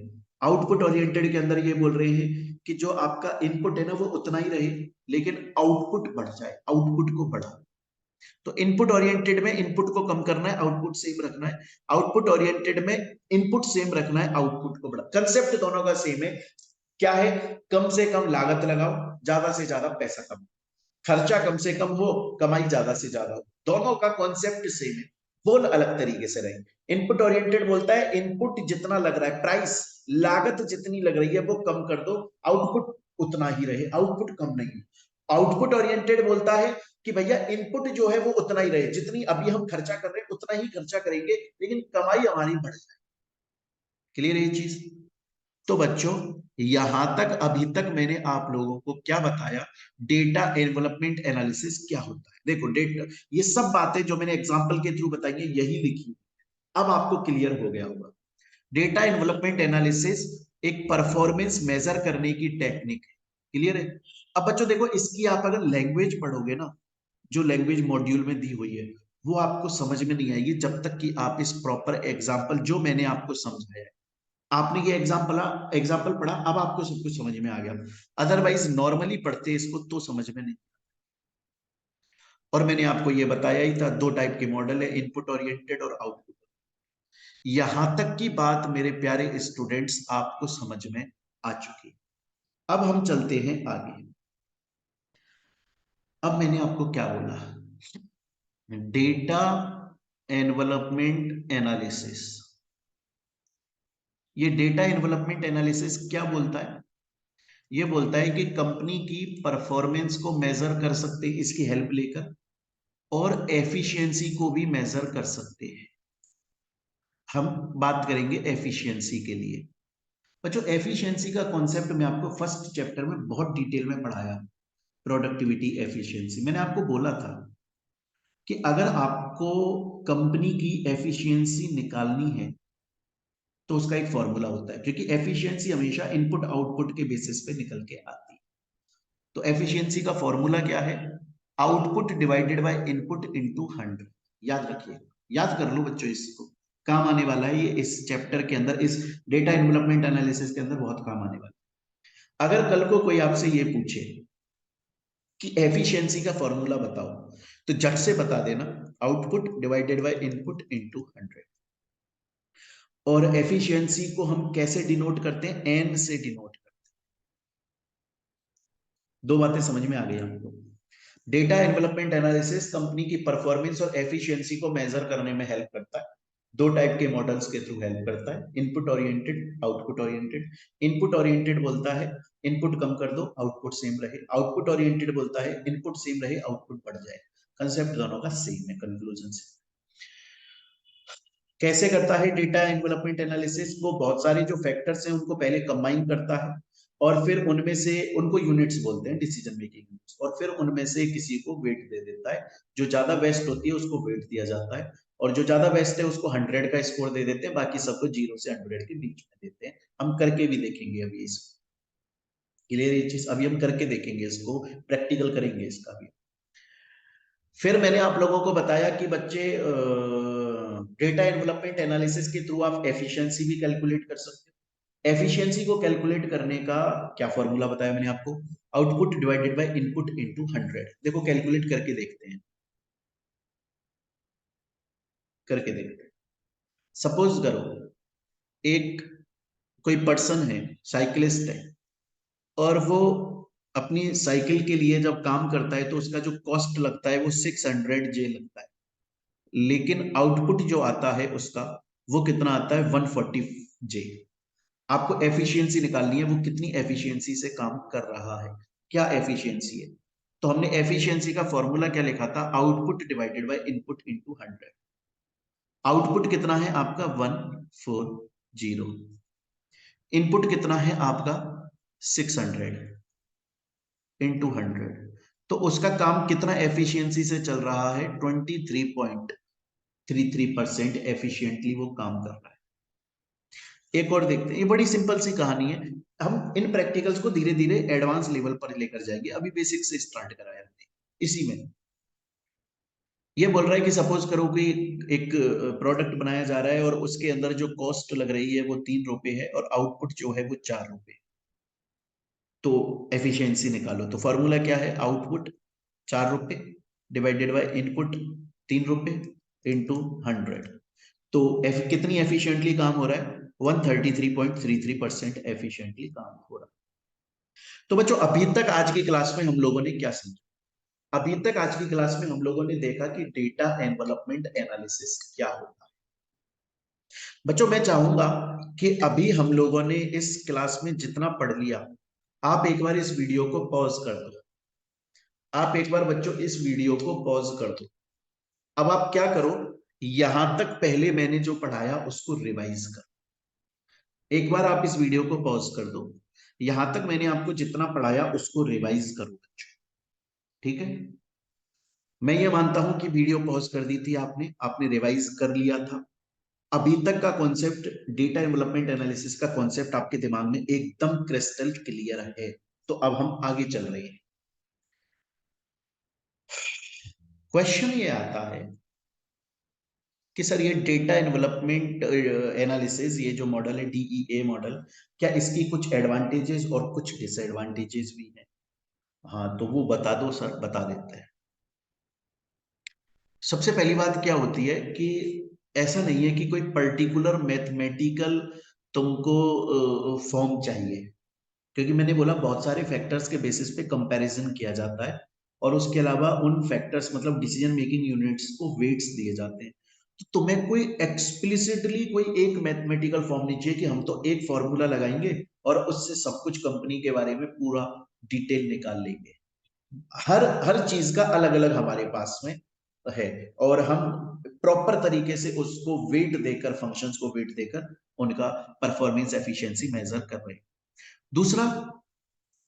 Speaker 1: आउटपुट ओरिएंटेड के अंदर ये बोल रहे हैं कि जो आपका इनपुट है ना वो उतना ही रहे, लेकिन आउटपुट बढ़ जाए, आउटपुट को बढ़ाओ। तो इनपुट ओरिएंटेड में इनपुट को कम करना है, आउटपुट सेम रखना है। आउटपुट ओरिएंटेड में इनपुट सेम रखना है, आउटपुट को बढ़ा। कंसेप्ट दोनों का सेम है। क्या है? कम से कम लागत लगाओ, ज्यादा से ज्यादा पैसा कमाओ। खर्चा कम से कम हो, कमाई ज्यादा से ज्यादा हो। दोनों का कॉन्सेप्ट सेम है, बोल अलग तरीके से रहे। इनपुट ओरिएंटेड बोलता है इनपुट जितना लग रहा है, प्राइस, लागत जितनी लग रही है वो कम कर दो, आउटपुट उतना ही रहे, आउटपुट कम नहीं। आउटपुट ओरिएंटेड बोलता है कि भैया इनपुट जो है वो उतना ही रहे, जितनी अभी हम खर्चा कर रहे हैं उतना ही खर्चा करेंगे, लेकिन कमाई हमारी बढ़ जाए। क्लियर है ये चीज? तो बच्चों, यहां तक अभी तक मैंने आप लोगों को क्या बताया, डेटा एनवलपमेंट एनालिसिस क्या होता है। देखो डेटा, ये सब बातें जो मैंने एग्जांपल के थ्रू बताई है यही लिखी, अब आपको क्लियर हो गया होगा। डेटा एनवलपमेंट एनालिसिस एक परफॉर्मेंस मेजर करने की टेक्निक है। क्लियर है? अब बच्चों देखो, इसकी आप अगर लैंग्वेज पढ़ोगे ना, जो लैंग्वेज मॉड्यूल में दी हुई है, वो आपको समझ में नहीं आएगी जब तक कि आप इस प्रॉपर एग्जाम्पल जो मैंने आपको समझाया है, आपने ये एग्जाम्पल पढ़ा, अब आपको सब कुछ समझ में आ गया। अदरवाइज नॉर्मली पढ़ते इसको तो समझ में नहीं। और मैंने आपको ये बताया ही था, दो टाइप के मॉडल है, इनपुट ओरिएंटेड और आउटपुट। यहां तक की बात मेरे प्यारे स्टूडेंट्स आपको समझ में आ चुकी। अब हम चलते हैं आगे। अब मैंने आपको क्या बोला, डेटा एनवलपमेंट एनालिसिस। ये डेटा एनवलपमेंट एनालिसिस क्या बोलता है? ये बोलता है कि कंपनी की परफॉर्मेंस को मेजर कर सकते हैं इसकी हेल्प लेकर, और एफिशिएंसी को भी मेजर कर सकते हैं। हम बात करेंगे एफिशिएंसी के लिए। बच्चों एफिशिएंसी का कॉन्सेप्ट मैं आपको फर्स्ट चैप्टर में बहुत डिटेल में पढ़ाया, प्रोडक्टिविटी एफिशिएंसी। मैंने आपको बोला था कि अगर आपको कंपनी की एफिशिएंसी निकालनी है तो उसका एक फॉर्मूला होता है, क्योंकि एफिशिएंसी हमेशा इनपुट आउटपुट के बेसिस पे निकल के आती है। तो एफिशिएंसी का फॉर्मूला क्या है? Output divided by input into 100। याद रखिए, याद कर लो बच्चों, इसको काम आने वाला है ये इस चैप्टर के अंदर, इस डेटा डेवलपमेंट एनालिसिस के अंदर बहुत काम आने वाला है। अगर कल को कोई आपसे ये पूछे कि एफिशिएंसी का फॉर्मूला बताओ, तो झट से बता देना output divided by input into 100। और एफिशिएंसी को हम कैसे डिनोट करते हैं? एन से डिनोट करते हैं। दो बातें समझ में आ गई आपको? डेटा डेवलपमेंट एनालिसिस कंपनी की परफॉर्मेंस और एफिशिएंसी को मेजर करने में हेल्प करता है। दो टाइप के मॉडल्स के थ्रू हेल्प करता है, input oriented, output oriented. Input oriented बोलता है इनपुट कम कर दो, आउटपुट सेम रहे। आउटपुट ओरिएंटेड बोलता है इनपुट सेम रहे, आउटपुट बढ़ जाए। कंसेप्ट दोनों का सेम है कंक्लूजन से। कैसे करता है डेटा डेवलपमेंट एनालिसिस? वो बहुत सारे जो फैक्टर्स हैं उनको पहले कंबाइन करता है, और फिर उनमें से, उनको यूनिट्स बोलते हैं, डिसीजन मेकिंग यूनिट्स, और फिर उनमें से किसी को वेट दे देता है। जो ज्यादा बेस्ट होती है उसको वेट दिया जाता है, और जो ज्यादा बेस्ट है उसको 100 का स्कोर दे देते हैं, बाकी सबको 0 से 100 के बीच में देते हैं। हम करके भी देखेंगे अभी इसको। क्लियर ये चीज? अभी हम करके देखेंगे इसको, प्रैक्टिकल करेंगे इसका भी। फिर मैंने आप लोगों को बताया कि बच्चे डेटा डेवलपमेंट एनालिसिस के थ्रू आप एफिशिएंसी भी कैलकुलेट कर सकते हो। एफिशिएंसी को कैलकुलेट करने का क्या फॉर्मूला बताया मैंने आपको? Output divided by input into 100। देखो कैलकुलेट करके देखते हैं, करके देखते हैं। सपोज करो एक कोई पर्सन है, साइकिलिस्ट है, और वो अपनी साइकिल के लिए जब काम करता है तो उसका जो कॉस्ट लगता है वो 600 जे लगता है, लेकिन आउटपुट जो आता है उसका वो कितना आता है? 140 जे। आपको एफिशिएंसी निकालनी है, वो कितनी एफिशिएंसी से काम कर रहा है, क्या एफिशिएंसी है। तो हमने एफिशिएंसी का फॉर्मूला क्या लिखा था? Output divided by input into 100। Output कितना है आपका 140, इनपुट कितना है आपका 600 इंटू 100, तो उसका काम कितना एफिशिएंसी से चल रहा है, 23.33% एफिशिएंटली वो काम कर रहा है। एक और देखते हैं, ये बड़ी सिंपल सी कहानी है, हम इन प्रैक्टिकल्स को धीरे धीरे एडवांस लेवल पर लेकर जाएंगे, अभी बेसिक से स्टार्ट कराया हमने। इसी में ये बोल रहा है कि सपोज करो कि एक प्रोडक्ट बनाया जा रहा है और उसके अंदर जो कॉस्ट लग रही है वो 3 रुपए है और आउटपुट जो है वो 4 रुपए, तो एफिशिएंसी निकालो। तो फॉर्मूला क्या है, आउटपुट 4 रुपए डिवाइडेड बाय इनपुट 3 रुपए इंटू 100, तो कितनी एफिशिएंटली काम हो रहा है, 133.33% एफिशिएंटली काम हो रहा है। तो बच्चों अभी तक आज की क्लास में हम लोगों ने क्या सीखा, अभी तक आज की क्लास में हम लोगों ने देखा कि डेटा एनवलपमेंट एनालिसिस क्या होता है। बच्चों मैं चाहूंगा कि अभी हम लोगों ने इस क्लास में जितना पढ़ लिया, आप एक बार इस वीडियो को पॉज कर दो, आप एक बार बच्चों इस वीडियो को पॉज कर दो। अब आप क्या करो, यहां तक पहले मैंने जो पढ़ाया उसको रिवाइज करो। एक बार आप इस वीडियो को पॉज कर दो, यहां तक मैंने आपको जितना पढ़ाया उसको रिवाइज करो बच्चों, ठीक है। मैं ये मानता हूं कि वीडियो पॉज कर दी थी आपने, आपने रिवाइज कर लिया था। अभी तक का कॉन्सेप्ट, डेटा डेवलपमेंट एनालिसिस का कॉन्सेप्ट आपके दिमाग में एकदम क्रिस्टल क्लियर है। तो अब हम आगे चल रहे हैं। क्वेश्चन ये आता है कि सर ये डेटा डेवलपमेंट एनालिसिस, ये जो मॉडल है डीईए मॉडल, क्या इसकी कुछ एडवांटेजेस और कुछ डिसएडवांटेजेस भी हैं? हाँ तो वो बता दो सर, बता देते हैं। सबसे पहली बात क्या होती है कि ऐसा नहीं है कि कोई पर्टिकुलर मैथमेटिकल तुमको फॉर्म चाहिए, क्योंकि मैंने बोला बहुत सारे फैक्टर्स के बेसिस पे कंपैरिजन किया जाता है और उसके अलावा उन फैक्टर्स मतलब डिसीजन मेकिंग यूनिट्स को वेट्स दिए जाते हैं। तो तुम्हें कोई एक्सप्लिसिटली कोई एक मैथमेटिकल फॉर्म नहीं चाहिए कि हम तो एक फॉर्मूला लगाएंगे और उससे सब कुछ कंपनी के बारे में पूरा डिटेल निकाल लेंगे। हर हर चीज का अलग अलग हमारे पास में है और हम प्रॉपर तरीके से उसको वेट देकर, फंक्शंस को वेट देकर उनका परफॉर्मेंस एफिशिएंसी मेजर कर रहे हैं। दूसरा,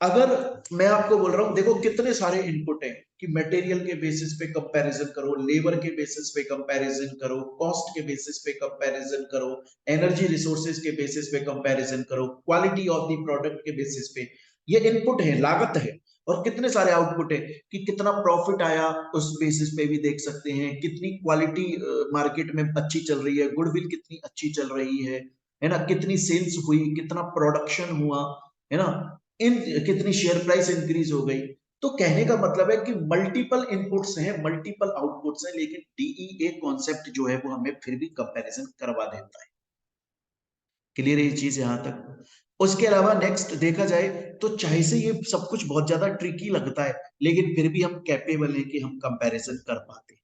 Speaker 1: अगर मैं आपको बोल रहा हूं देखो कितने सारे इनपुट हैं कि मटेरियल के बेसिस पे कंपैरिजन करो, लेबर के बेसिस पे कंपैरिजन करो, कॉस्ट के बेसिस पे कंपैरिजन करो, एनर्जी रिसोर्सेज के बेसिस पे कंपैरिजन करो, क्वालिटी ऑफ द प्रोडक्ट के बेसिस पे, ये इनपुट है, लागत है। और कितने सारे आउटपुट है कि कितना प्रॉफिट आया उस बेसिस पे भी देख सकते हैं, कितनी क्वालिटी मार्केट में अच्छी चल रही है, गुडविल कितनी अच्छी चल रही है ना, कितनी सेल्स हुई, कितना प्रोडक्शन हुआ, है ना, इन कितनी शेयर प्राइस इंक्रीज हो गई। तो कहने का मतलब है कि मल्टीपल इनपुट्स हैं, मल्टीपल आउटपुट्स हैं, लेकिन डीईए कॉन्सेप्ट जो है वो हमें फिर भी कंपैरिजन करवा देता है। क्लियर है ये चीज यहां तक? उसके अलावा नेक्स्ट देखा जाए तो चाहे से ये सब कुछ बहुत ज्यादा ट्रिकी लगता है, लेकिन फिर भी हम कैपेबल हैं कि हम कंपैरिजन कर पाते हैं।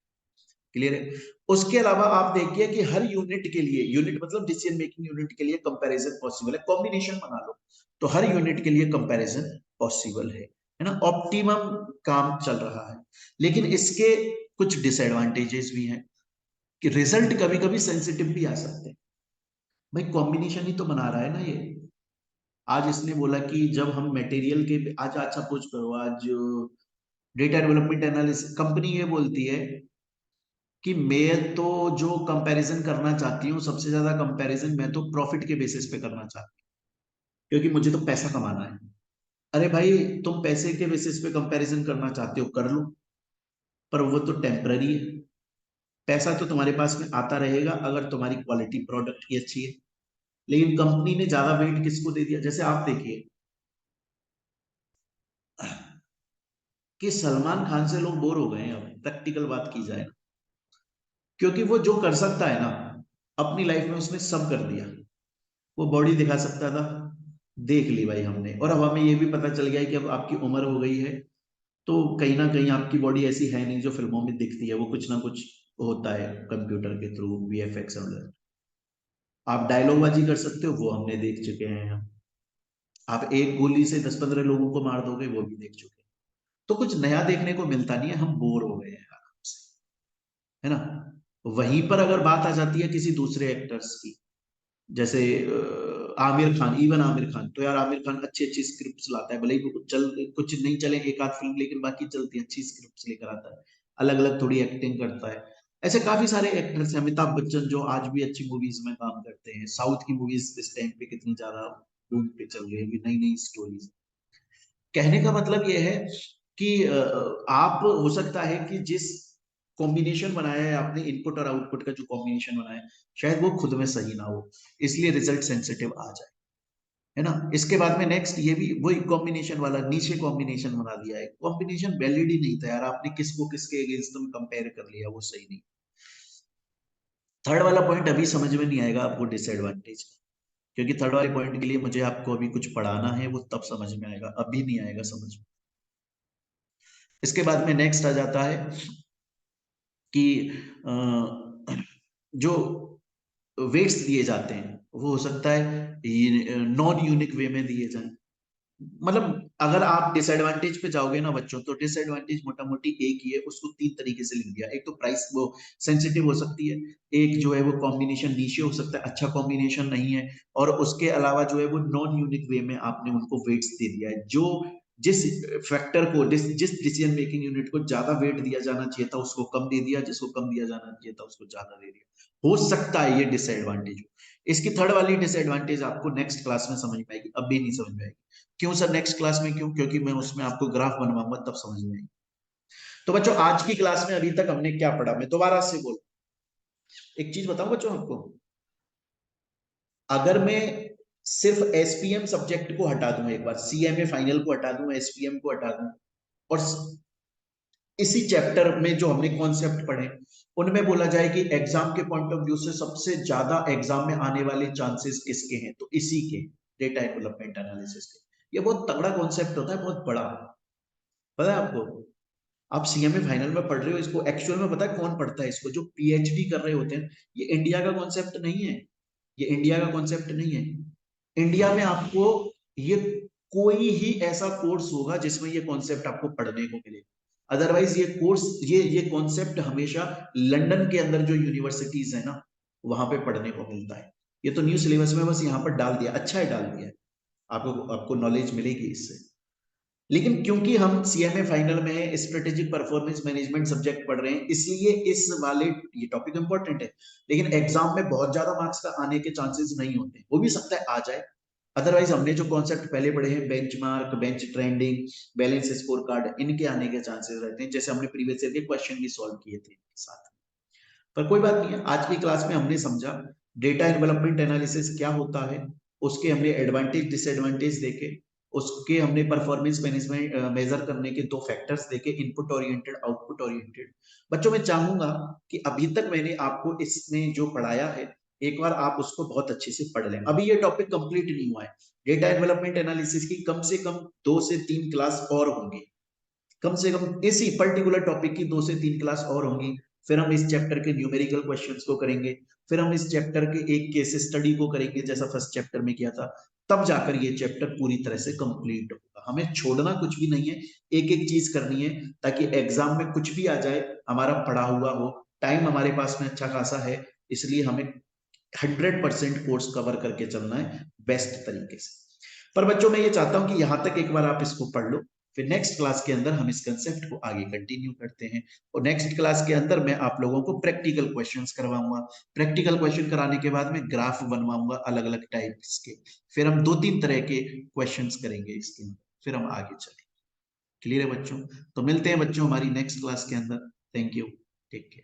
Speaker 1: क्लियर है? उसके अलावा आप देखिए कि हर यूनिट के लिए, यूनिट मतलब डिसीजन मेकिंग यूनिट के लिए कंपैरिजन पॉसिबल है, कॉम्बिनेशन बना लो तो हर यूनिट के लिए कंपैरिजन पॉसिबल है ना, ऑप्टिमम काम चल रहा है। लेकिन इसके कुछ डिसएडवांटेजेस भी हैं कि रिजल्ट कभी कभी सेंसिटिव भी आ सकते हैं। भाई कॉम्बिनेशन ही तो बना रहा है ना ये। आज इसने बोला कि जब हम मटेरियल के, आज अच्छा पूछ करो, आज डेटा डेवलपमेंट एनालिसिस कंपनी ये बोलती है कि मैं तो जो कंपैरिजन करना चाहती हूँ, सबसे ज्यादा कंपैरिजन मैं तो प्रॉफिट के बेसिस पे करना चाहती हूँ, क्योंकि मुझे तो पैसा कमाना है। अरे भाई तुम पैसे के बेसिस पे कंपैरिजन करना चाहते हो, कर लो, पर वो तो टेम्पररी है। पैसा तो तुम्हारे पास में आता रहेगा अगर तुम्हारी क्वालिटी प्रोडक्ट की अच्छी है। लेकिन कंपनी ने ज्यादा वेट किसको दे दिया, जैसे आप देखिए कि सलमान खान से लोग बोर हो गए हैं, अब प्रैक्टिकल बात की जाए ना, क्योंकि वो जो कर सकता है ना अपनी लाइफ में उसने सब कर दिया। वो बॉडी दिखा सकता था, देख ली भाई हमने, और अब हमें ये भी पता चल गया है कि अब आपकी उम्र हो गई है, तो कहीं ना कहीं आपकी बॉडी ऐसी है नहीं जो फिल्मों में दिखती है, वो कुछ ना कुछ होता है कंप्यूटर के थ्रू, वीएफएक्स और आप डायलॉग बाजी कर सकते हो, वो हमने देख चुके हैं हम। आप एक गोली से 10-15 लोगों को मार दोगे, वो भी देख चुके हैं। तो कुछ नया देखने को मिलता नहीं है, हम बोर हो गए हैं आराम से, है ना। वहीं पर अगर बात आ जाती है किसी दूसरे एक्टर्स की, जैसे आमिर खान, इवन आमिर खान, तो यार आमिर खान अच्छी अच्छी स्क्रिप्ट्स लाता है, भले ही वो चल कुछ नहीं चले एक आध फिल्म, लेकिन बाकी चलती है, अच्छी स्क्रिप्ट्स लेकर आता है, अलग अलग थोड़ी एक्टिंग करता है। ऐसे काफी सारे एक्टर्स हैं, अमिताभ बच्चन जो आज भी अच्छी मूवीज में काम करते हैं। साउथ की मूवीज इस टाइम पे कितनी ज्यादा बूम पे चल रही है, नई नई स्टोरीज। कहने का मतलब ये है कि आप हो सकता है कि जिस कॉम्बिनेशन बनाया है आपने, इनपुट और आउटपुट का जो कॉम्बिनेशन बनाया है, शायद वो खुद में सही ना हो, इसलिए रिजल्ट सेंसिटिव आ जाए, है ना। इसके बाद में नेक्स्ट ये भी वही कॉम्बिनेशन वाला नीचे कॉम्बिनेशन बना दिया है, कॉम्बिनेशन वैलिड ही नहीं था यार, आपने किसको किसके अगेंस्ट में कंपेयर कर लिया, वो सही नहीं। थर्ड वाला पॉइंट अभी समझ में नहीं आएगा आपको, डिसएडवांटेज, क्योंकि थर्ड वाले पॉइंट के लिए मुझे आपको अभी कुछ पढ़ाना है, वो तब समझ में आएगा, अभी नहीं आएगा समझ में। इसके बाद में नेक्स्ट आ जाता है कि जो वेट्स दिए जाते हैं वो हो सकता है नॉन यूनिक वे में दिए जाएं। मतलब अगर आप डिसएडवांटेज पे जाओगे ना बच्चों, तो डिसएडवांटेज मोटा मोटी एक ही है, उसको तीन तरीके से लिख दिया। एक तो प्राइस वो सेंसिटिव हो सकती है, एक जो है वो कॉम्बिनेशन नीचे हो सकता है, अच्छा कॉम्बिनेशन नहीं है, और उसके अलावा जो है वो नॉन यूनिक वे में आपने उनको वेट्स दे दिया है। जो जिस फैक्टर को जिस डिसीजन मेकिंग यूनिट को ज्यादा वेट दिया जाना चाहिए था उसको कम दे दिया, जिसको कम दिया जाना चाहिए था उसको ज्यादा दे दिया। हो सकता है ये डिसएडवांटेज हो। इसकी थर्ड वाली डिसएडवांटेज आपको नेक्स्ट क्लास में समझ में आएगी, अभी नहीं समझ में आएगी। क्यों सर नेक्स्ट क्लास में क्यों? क्योंकि मैं उसमें आपको ग्राफ बनवाऊंगा, तब समझ में आएगी। तो बच्चों आज की क्लास में अभी तक हमने क्या पढ़ा, मैं दोबारा से बोल, एक चीज बताऊं बच्चों आपको, अगर मैं सिर्फ एसपीएम सब्जेक्ट को हटा दूं, एक बार सीएमए फाइनल को हटा दूं, एसपीएम को हटा दूं, और इसी चैप्टर में जो हमने कॉन्सेप्ट पढ़े उनमें बोला जाए कि एग्जाम के पॉइंट ऑफ व्यू से सबसे ज्यादा एग्जाम में आने वाले चांसेस किसके हैं, तो इसी के, डेटा डेवलपमेंट एनालिसिस के। ये बहुत तगड़ा कॉन्सेप्ट होता है, बहुत बड़ा, पता है आपको। आप सीएमए फाइनल में पढ़ रहे हो इसको, एक्चुअल में पता है कौन पढ़ता है इसको? जो पीएचडी कर रहे होते हैं। ये इंडिया का कॉन्सेप्ट नहीं है, ये इंडिया का कॉन्सेप्ट नहीं है। इंडिया में आपको ये कोई ही ऐसा कोर्स होगा जिसमें ये कॉन्सेप्ट आपको पढ़ने को मिले, अदरवाइज ये कोर्स, ये कॉन्सेप्ट हमेशा लंदन के अंदर जो यूनिवर्सिटीज है ना, वहां पे पढ़ने को मिलता है। ये तो न्यू सिलेबस में बस यहाँ पर डाल दिया, अच्छा है डाल दिया है, आपको आपको नॉलेज मिलेगी इससे। लेकिन क्योंकि हम सीएमए फाइनल में है, स्ट्रेटेजिक परफॉर्मेंस मैनेजमेंट सब्जेक्ट पढ़ रहे हैं, इसलिए इस वाले, ये टॉपिक इंपॉर्टेंट है, लेकिन एग्जाम में बहुत ज्यादा मार्क्स का आने के चांसेस नहीं होते, वो भी सकता है आ जाए। अदरवाइज हमने जो कॉन्सेप्ट पहले पढ़े हैं, benchmark, bench trending, balance score card, इनके आने के चांसेस रहते हैं, जैसे हमने प्रीवियस ईयर के क्वेश्चन भी सॉल्व किए थे साथ। पर कोई बात नहीं है, आज की क्लास में हमने समझा डेटा डेवलपमेंट एनालिसिस क्या होता है, उसके हमने एडवांटेज डिसएडवांटेज देखे, उसके हमने परफॉर्मेंस मैनेजमेंट मेजर करने के दो फैक्टर्स देखे, इनपुट ओरिएंटेड, आउटपुट ओरिएंटेड। बच्चों मैं चाहूंगा कि अभी तक मैंने आपको इसमें जो पढ़ाया है, एक बार आप उसको बहुत अच्छे से पढ़ लें। अभी ये टॉपिक कंप्लीट नहीं हुआ है, डेटा डेवलपमेंट एनालिसिस की कम से कम 2 से 3 क्लास और होंगी, कम से कम इसी पर्टिकुलर टॉपिक की 2 से 3 क्लास और होंगी। फिर हम इस चैप्टर के न्यूमेरिकल क्वेश्चंस को करेंगे, फिर हम इस चैप्टर के एक केस स्टडी को करेंगे जैसा फर्स्ट चैप्टर में किया था, तब जाकर ये चैप्टर पूरी तरह से कंप्लीट होगा। हमें छोड़ना कुछ भी नहीं है, एक एक चीज करनी है, ताकि एग्जाम में कुछ भी आ जाए हमारा पढ़ा हुआ हो। टाइम हमारे पास में अच्छा खासा है, इसलिए हमें 100% कोर्स कवर करके चलना है बेस्ट तरीके से। पर बच्चों मैं ये चाहता हूं कि यहां तक एक बार आप इसको पढ़ लो, फिर नेक्स्ट क्लास के अंदर हम इस कंसेप्ट को आगे कंटिन्यू करते हैं, और नेक्स्ट क्लास के अंदर मैं आप लोगों को प्रैक्टिकल क्वेश्चंस करवाऊंगा। प्रैक्टिकल क्वेश्चन कराने के बाद में ग्राफ बनवाऊंगा अलग अलग टाइप्स के, फिर हम 2-3 तरह के क्वेश्चंस करेंगे इसके अंदर, फिर हम आगे चलेंगे। क्लियर है बच्चों? तो मिलते हैं बच्चों हमारी नेक्स्ट क्लास के अंदर। Thank you, take care.